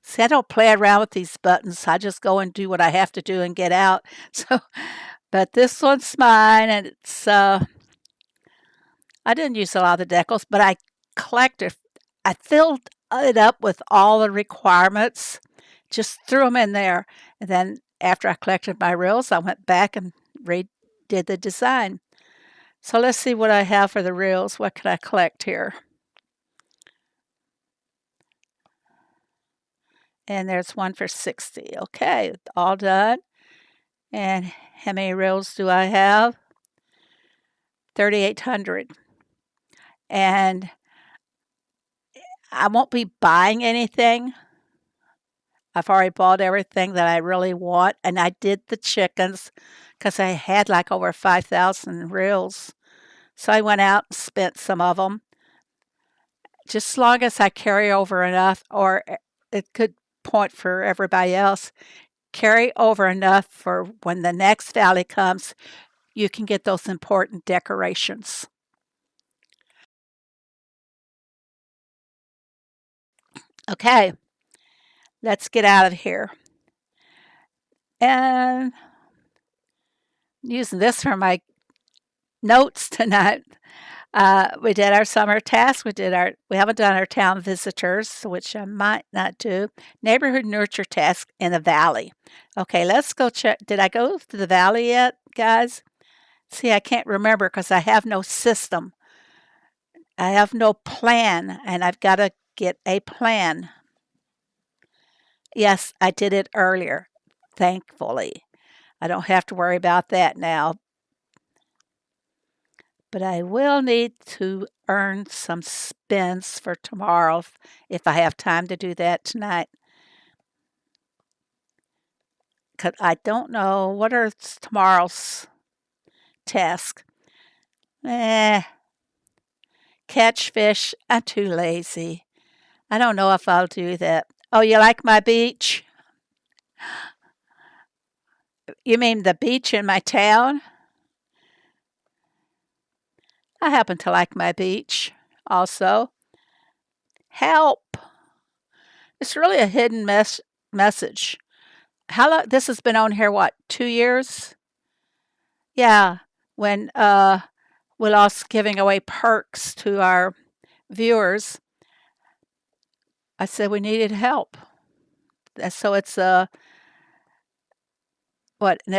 see, I don't play around with these buttons. I just go and do what I have to do and get out. So, but this one's mine, and it's, I didn't use a lot of the decals, but I collected, I filled it up with all the requirements, just threw them in there. And then after I collected my reels, I went back and redid the design. So let's see what I have for the reels. What can I collect here? And there's one for 60. Okay, all done. And how many reels do I have? 3,800. And I won't be buying anything. I've already bought everything that I really want. And I did the chickens because I had like over 5,000 reels. So I went out and spent some of them. Just as long as I carry over enough, or it could point for everybody else, carry over enough for when the next valley comes, you can get those important decorations. Okay, let's get out of here. And using this for my notes tonight. We did our summer task. We haven't done our town visitors, which I might not do. Neighborhood nurture task in the valley. Okay, let's go check. Did I go to the valley yet, guys? See, I can't remember because I have no system. I have no plan, and I've got to get a plan. Yes, I did it earlier, thankfully. I don't have to worry about that now. But I will need to earn some spins for tomorrow if I have time to do that tonight. Because I don't know what are tomorrow's tasks. Catch fish. I'm too lazy. I don't know if I'll do that. Oh, you like my beach? You mean the beach in my town? I happen to like my beach also. Help! It's really a hidden message. How long? This has been on here, what, 2 years? Yeah, when we lost giving away perks to our viewers, I said we needed help. So it's an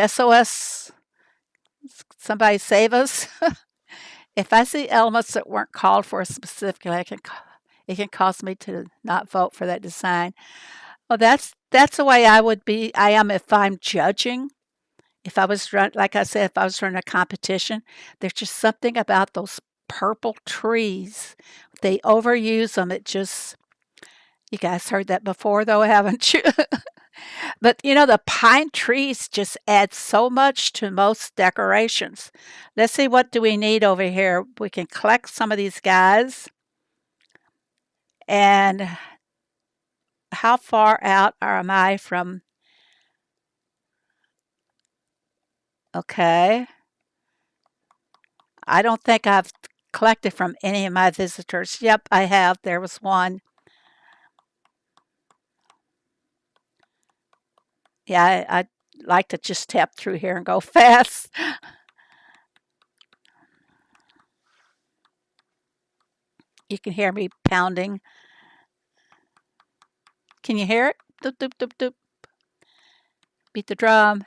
SOS. Somebody save us. If I see elements that weren't called for specifically, it can cause me to not vote for that design. Well, that's the way I am if I'm judging. If I was like I said, if I was running a competition, there's just something about those purple trees. They overuse them. You guys heard that before though, haven't you? But the pine trees just add so much to most decorations. Let's see, what do we need over here? We can collect some of these guys. And how far out am I from? Okay. I don't think I've collected from any of my visitors. Yep, I have. There was one. Yeah, I like to just tap through here and go fast. You can hear me pounding. Can you hear it? Doop, doop, doop, doop. Beat the drum.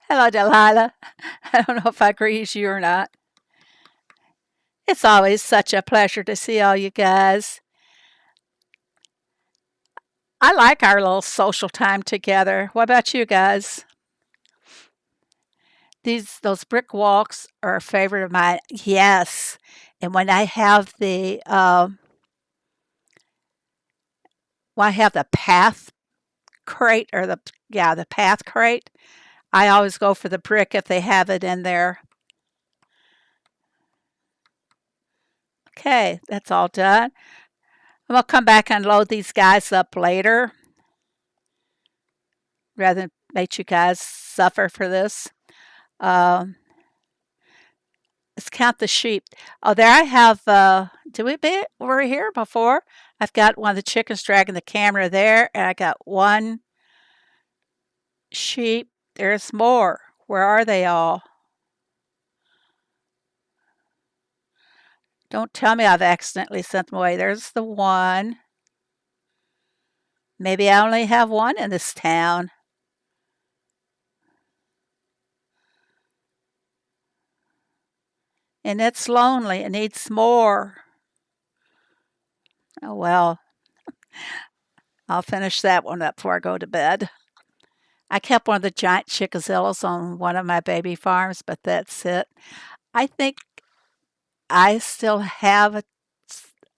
Hello, Delilah. I don't know if I grease you or not. It's always such a pleasure to see all you guys. I like our little social time together. What about you guys? Those brick walks are a favorite of mine. Yes, and when I have the path crate or the path crate, I always go for the brick if they have it in there. Okay, that's all done. I'm gonna come back and load these guys up later, rather than make you guys suffer for this. Um, let's count the sheep. Oh, there I have. Did we be over here before? I've got one of the chickens dragging the camera there, and I got one sheep. There's more. Where are they all? Don't tell me I've accidentally sent them away. There's the one. Maybe I only have one in this town. And it's lonely. It needs more. Oh, well, I'll finish that one up before I go to bed. I kept one of the giant chickazillas on one of my baby farms, but that's it. I think I still have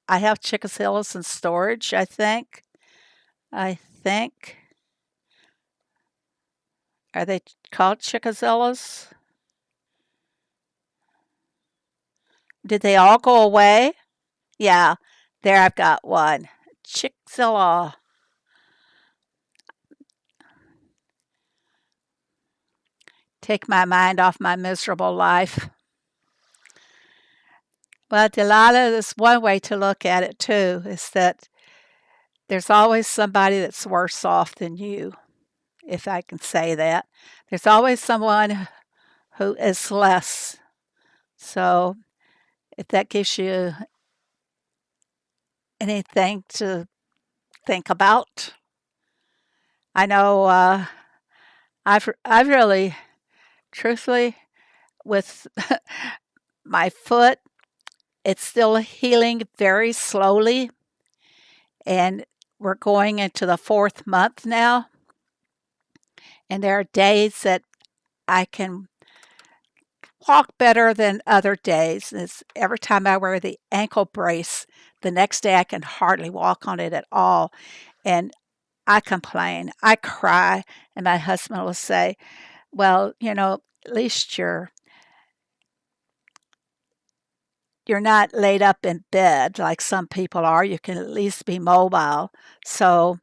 I have chickazillas in storage, I think. I think. Are they called chickazillas? Did they all go away? Yeah, there I've got one. Chickzilla. Take my mind off my miserable life. Well, Delilah, there's one way to look at it too, is that there's always somebody that's worse off than you, if I can say that. There's always someone who is less. So if that gives you anything to think about, I know I've really, truthfully, with my foot, it's still healing very slowly, and we're going into the 4th month now. And there are days that I can walk better than other days. Every time I wear the ankle brace, the next day I can hardly walk on it at all. And I complain, I cry, and my husband will say, well, at least you're not laid up in bed like some people are. You can at least be mobile. So,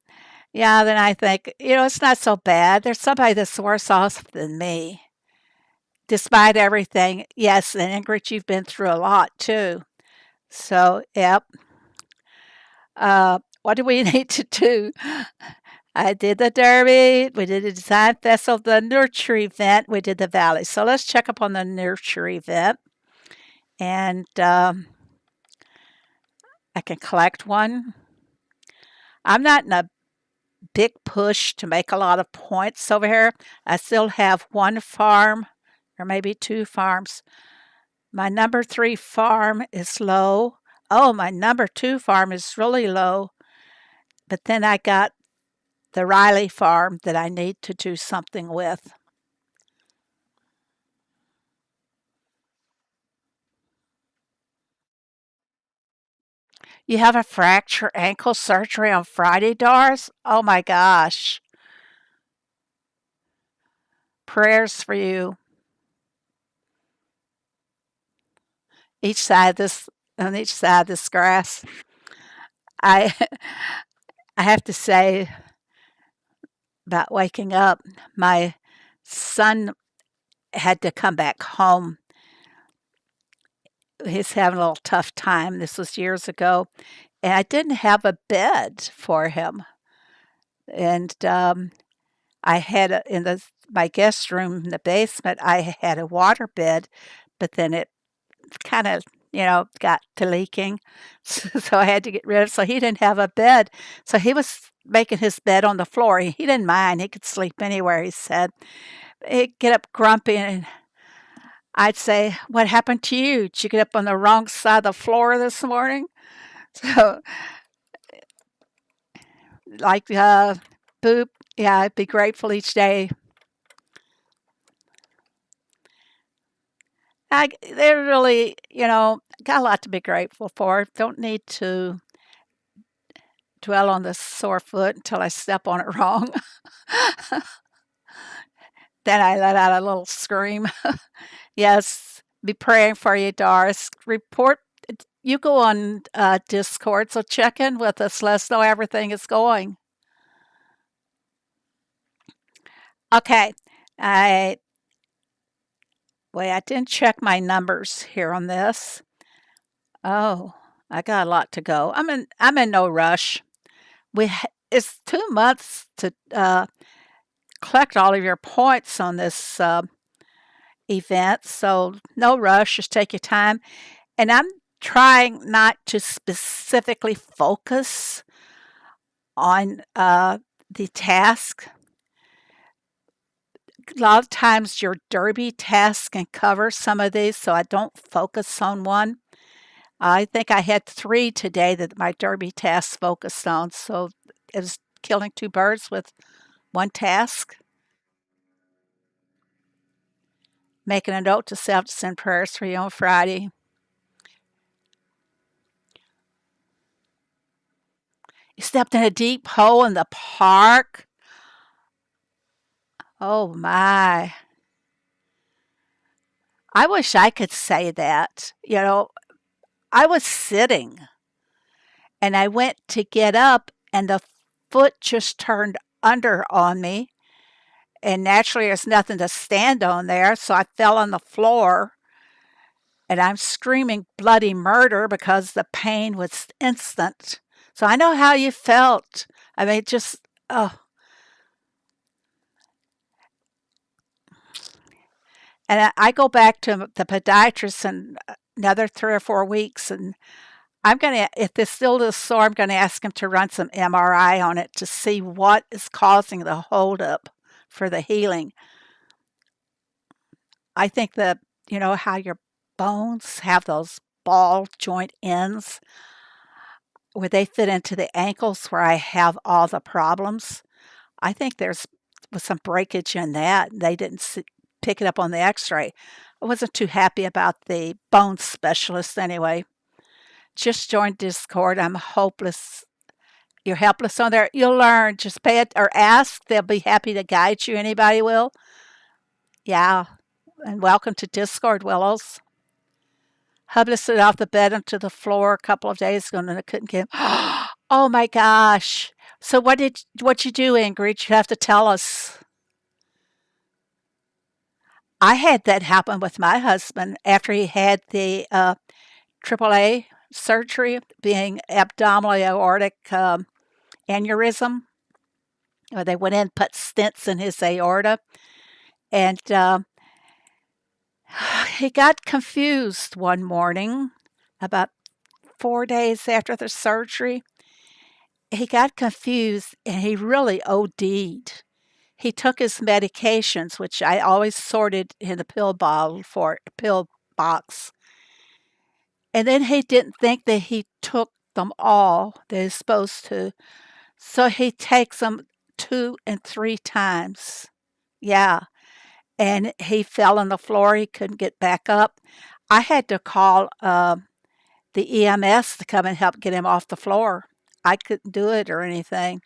yeah, then I think, it's not so bad. There's somebody that's worse off than me. Despite everything, yes, and Ingrid, you've been through a lot too. So, yep. what do we need to do? I did the Derby. We did the Design Festival, the Nurture event. We did the Valley. So let's check up on the Nurture event. And I can collect one. I'm not in a big push to make a lot of points over here. I still have one farm or maybe two farms. My number 3 farm is low. Oh, my number 2 farm is really low. But then I got the Riley farm that I need to do something with. You have a fracture ankle surgery on Friday, Doris? Oh my gosh. Prayers for you. Each side of this on each side of this grass. I I have to say about waking up, my son had to come back home. He's having a little tough time. This was years ago, and I didn't have a bed for him. And I had in my guest room in the basement. I had a water bed, but then it kind of got to leaking, so I had to get rid of. So he didn't have a bed, so he was making his bed on the floor. He didn't mind. He could sleep anywhere. He said he'd get up grumpy, and I'd say, "What happened to you? Did you get up on the wrong side of the floor this morning?" So like boop, yeah, I'd be grateful each day. They're really, got a lot to be grateful for. Don't need to dwell on the sore foot until I step on it wrong. Then I let out a little scream. Yes, be praying for you, Doris. Report. You go on Discord, so check in with us. Let us know how everything is going. Okay. I didn't check my numbers here on this. Oh, I got a lot to go. I'm in no rush. It's 2 months to collect all of your points on this event, so no rush. Just take your time. And I'm trying not to specifically focus on the task. A lot of times your derby task can cover some of these, so I don't focus on one. I think I had 3 today that my derby task focused on, so it was killing 2 birds with one task. Making a note to self to send prayers for you on Friday. You stepped in a deep hole in the park. Oh my. I wish I could say that. I was sitting and I went to get up and the foot just turned under on me. And naturally, there's nothing to stand on there. So I fell on the floor and I'm screaming bloody murder because the pain was instant. So I know how you felt. I mean, just, oh. And I go back to the podiatrist in another 3 or 4 weeks, and I'm going to, if this still is sore, I'm going to ask him to run some MRI on it to see what is causing the holdup for the healing. I think that, how your bones have those ball joint ends where they fit into the ankles where I have all the problems. I think was some breakage in that. They didn't pick it up on the x-ray. I wasn't too happy about the bone specialist anyway. Just join Discord. I'm hopeless. You're helpless on there. You'll learn. Just pay it or ask. They'll be happy to guide you. Anybody will. Yeah. And welcome to Discord, Willows. Hubba slid off the bed onto the floor a couple of days ago and I couldn't get him. Oh my gosh. So what you do, Ingrid? You have to tell us. I had that happen with my husband after he had the AAA surgery, being abdominal aortic aneurysm. They went in and put stents in his aorta, and he got confused one morning about 4 days after the surgery. He got confused and he really OD'd. He took his medications, which I always sorted in the pill box. And then he didn't think that he took them all that he's supposed to. So he takes them 2 and 3 times. Yeah. And he fell on the floor. He couldn't get back up. I had to call the EMS to come and help get him off the floor. I couldn't do it or anything.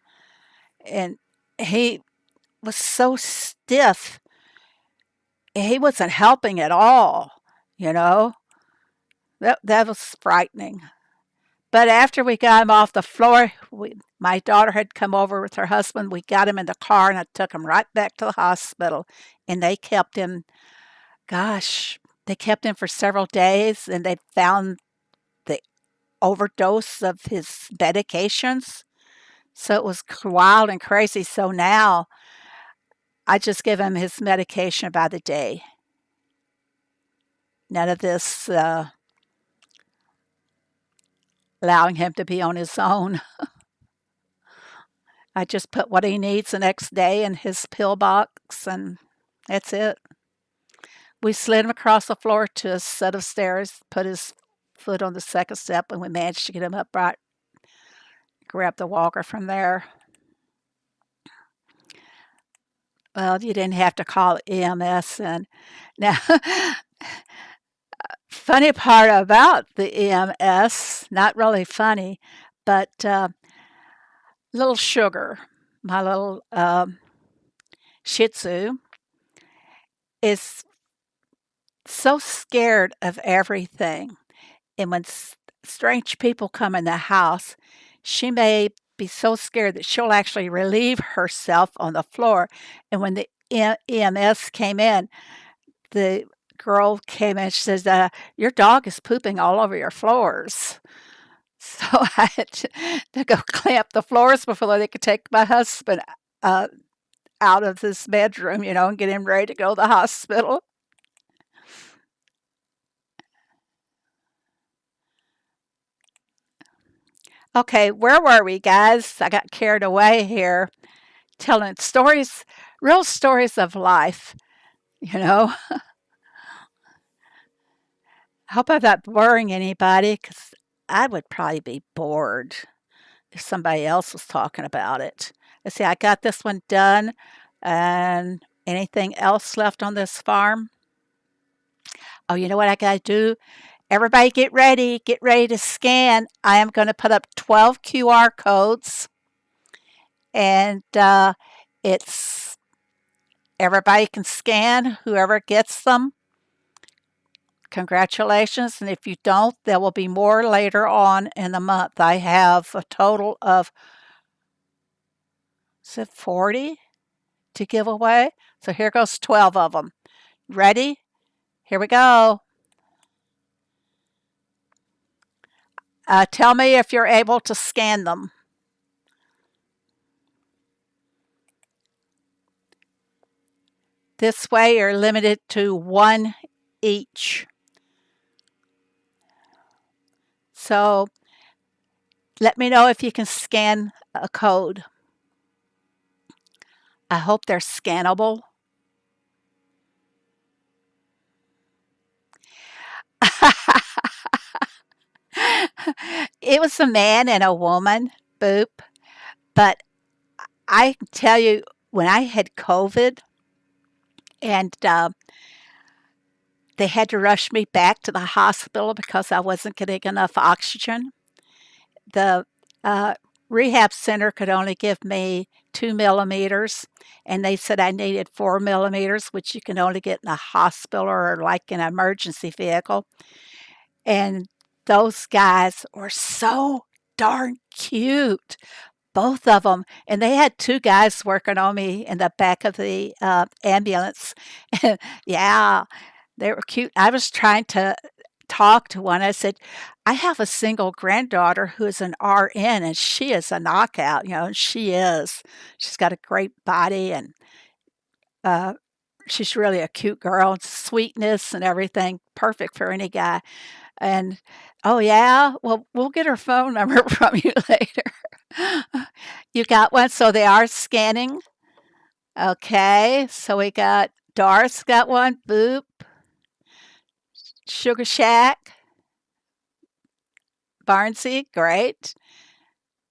And he was so stiff. He wasn't helping at all, you know. That was frightening. But after we got him off the floor, my daughter had come over with her husband. We got him in the car, and I took him right back to the hospital. And they kept him, they kept him for several days, and they found the overdose of his medications. So it was wild and crazy. So now I just give him his medication by the day. None of this allowing him to be on his own. I just put what he needs the next day in his pill box, and that's it. We slid him across the floor to a set of stairs, put his foot on the second step, and we managed to get him upright, grab the walker from there. Well, you didn't have to call EMS. And now, funny part about the EMS, not really funny, but little Sugar, my little Shih Tzu, is so scared of everything. And when strange people come in the house, she may be so scared that she'll actually relieve herself on the floor. And when the EMS came in, the girl came in and she says, your dog is pooping all over your floors. So I had to go clamp the floors before they could take my husband out of this bedroom, and get him ready to go to the hospital. Okay, where were we, guys? I got carried away here telling stories, real stories of life, I hope I'm not boring anybody, because I would probably be bored if somebody else was talking about it. Let's see, I got this one done. And anything else left on this farm? Oh, you know what I got to do? Everybody get ready to scan. I am going to put up 12 QR codes, and it's everybody can scan, whoever gets them. Congratulations, and if you don't, there will be more later on in the month. I have a total of, is it 40 to give away? So here goes 12 of them. Ready? Here we go. Tell me if you're able to scan them. This way you're limited to one each. So let me know if you can scan a code. I hope they're scannable. It was a man and a woman, boop. But I can tell you, when I had COVID and they had to rush me back to the hospital because I wasn't getting enough oxygen, the rehab center could only give me 2 millimeters, and they said I needed 4 millimeters, which you can only get in a hospital or like an emergency vehicle. And those guys were so darn cute, both of them. And they had 2 guys working on me in the back of the ambulance. Yeah, they were cute. I was trying to talked to one. I said, I have a single granddaughter who is an RN, and she is a knockout, and she is. She's got a great body, and uh, she's really a cute girl, and sweetness and everything, perfect for any guy. And oh yeah, well we'll get her phone number from you later. You got one, so they are scanning. Okay, so we got Doris got one, Boop, Sugar Shack, Barnsey, great,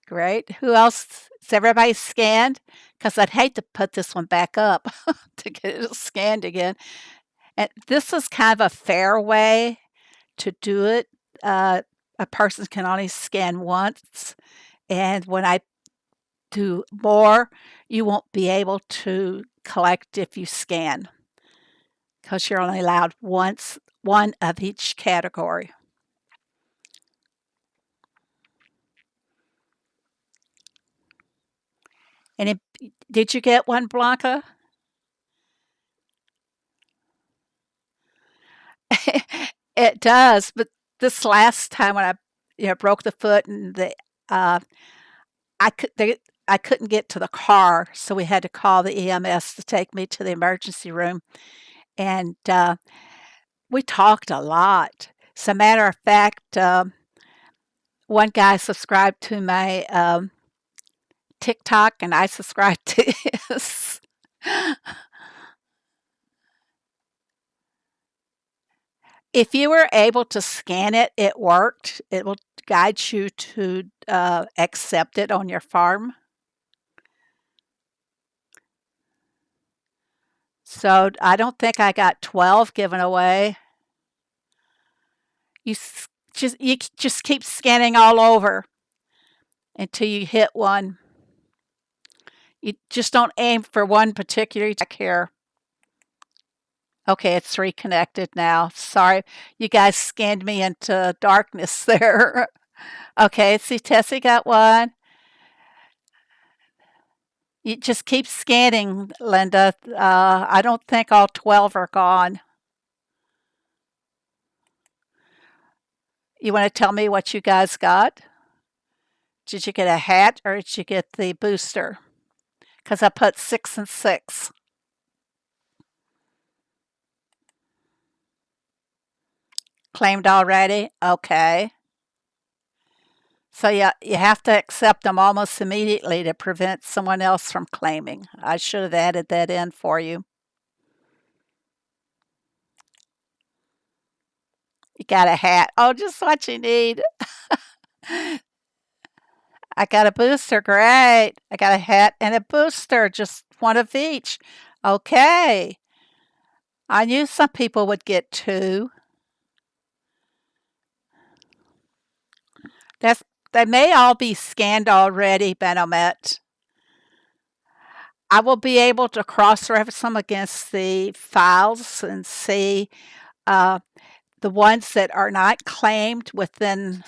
great. Who else? Is everybody scanned? Because I'd hate to put this one back up to get it scanned again. And this is kind of a fair way to do it. A person can only scan once, and when I do more, you won't be able to collect if you scan because you're only allowed one of each category. And did you get one, Blanca? It does, but this last time when I broke the foot and uh, I couldn't get to the car, so we had to call the EMS to take me to the emergency room, and we talked a lot. As a matter of fact, one guy subscribed to my TikTok, and I subscribed to his. If you were able to scan it, it worked. It will guide you to accept it on your farm. So I don't think I got 12 given away. You just keep scanning all over until you hit one. You just don't aim for one particular here. Okay, it's reconnected now. Sorry, you guys scanned me into darkness there. Okay, see, Tessie got one. You just keep scanning, Linda. I don't think all 12 are gone. You want to tell me what you guys got? Did you get a hat or did you get the booster? Because I put 6 and 6. Claimed already? Okay. So yeah, you have to accept them almost immediately to prevent someone else from claiming. I should have added that in for you. You got a hat. Oh, just what you need. I got a booster. Great. I got a hat and a booster. Just one of each. Okay. I knew some people would get 2. They may all be scanned already, Benomet. I will be able to cross-reference them against the files and see the ones that are not claimed within.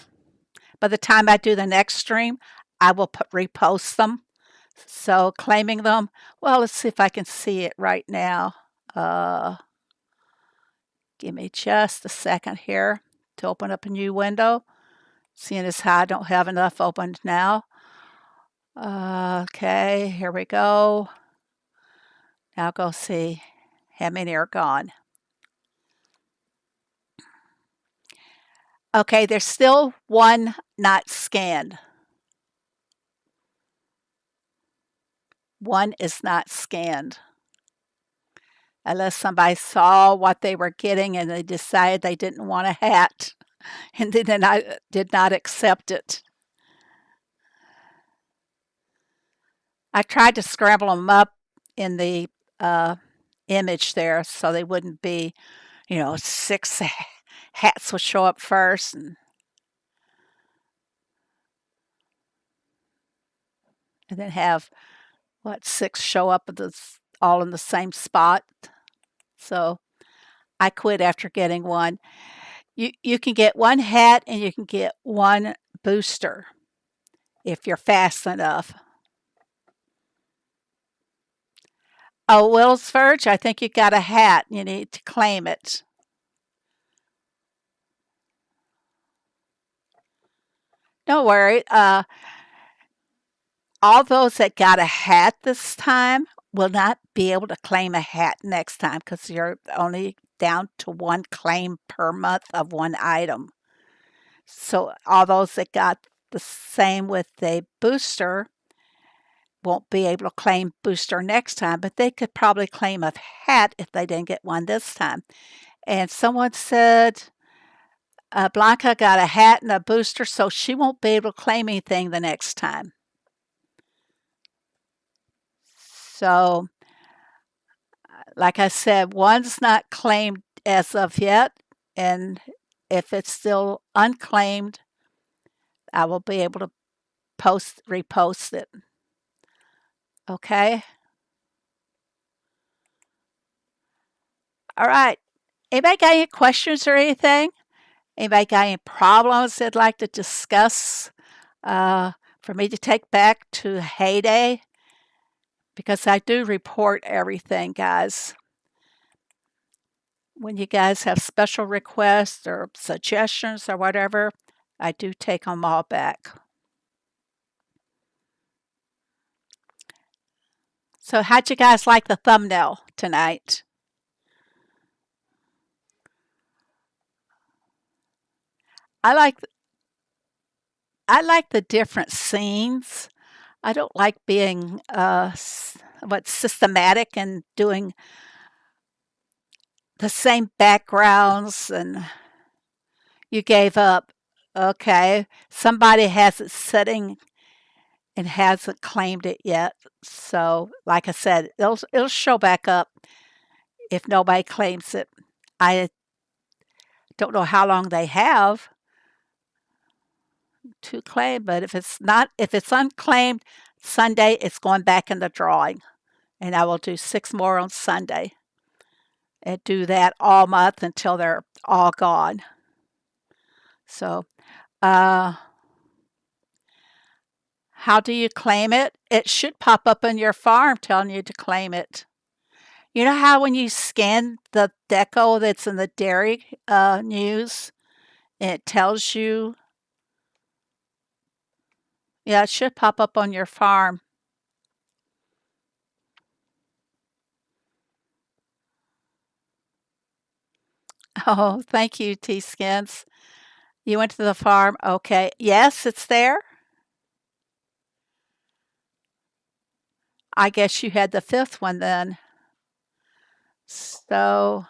By the time I do the next stream, I will repost them. So claiming them, well, let's see if I can see it right now. Give me just a second here to open up a new window. Seeing as how I don't have enough opened now. Okay, here we go. Now go see how many are gone. Okay, there's still one not scanned. One is not scanned. Unless somebody saw what they were getting and they decided they didn't want a hat and then I did not accept it. I tried to scramble them up in the image there so they wouldn't be, 6 hats would show up first and then have 6 show up all in the same spot. So I quit after getting one. You can get one hat and you can get one booster if you're fast enough. Oh, Will's Verge, I think you got a hat. You need to claim it. Don't worry. All those that got a hat this time will not be able to claim a hat next time because you're only down to one claim per month of one item. So all those that got the same with a booster won't be able to claim booster next time, but they could probably claim a hat if they didn't get one this time. And someone said Blanca got a hat and a booster, so she won't be able to claim anything the next time. So, like I said, one's not claimed as of yet, and if it's still unclaimed, I will be able to repost it. Okay? All right. Anybody got any questions or anything? Anybody got any problems they'd like to discuss for me to take back to heyday? Because I do report everything, guys. When you guys have special requests or suggestions or whatever, I do take them all back. So how'd you guys like the thumbnail tonight? I like the different scenes. I don't like being systematic and doing the same backgrounds, and you gave up. Okay, somebody has it sitting and hasn't claimed it yet. So, like I said, it'll show back up if nobody claims it. I don't know how long they have to claim, but if it's unclaimed Sunday, it's going back in the drawing, and I will do 6 more on Sunday, and do that all month until they're all gone. So, how do you claim it? It should pop up in your farm telling you to claim it. You know how when you scan the deco that's in the dairy news, and it tells you, yeah, it should pop up on your farm. Oh, thank you, T-Skins. You went to the farm. Okay. Yes, it's there. I guess you had the 5th one then. So,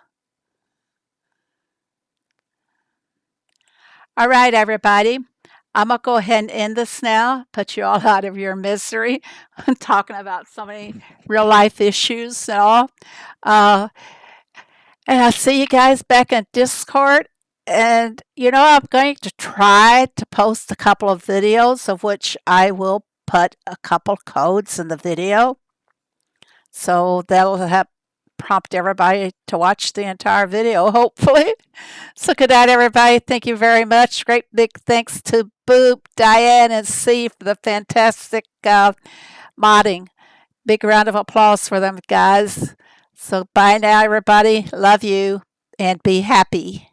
all right, everybody. I'm going to go ahead and end this now, put you all out of your misery. I'm talking about so many real life issues and all. And I'll see you guys back in Discord. And, I'm going to try to post a couple of videos of which I will put a couple codes in the video. So that'll prompt everybody to watch the entire video, hopefully. So good night, everybody. Thank you very much. Great big thanks to Boop, Diane, and C for the fantastic modding. Big round of applause for them, guys. So bye now, everybody. Love you and be happy.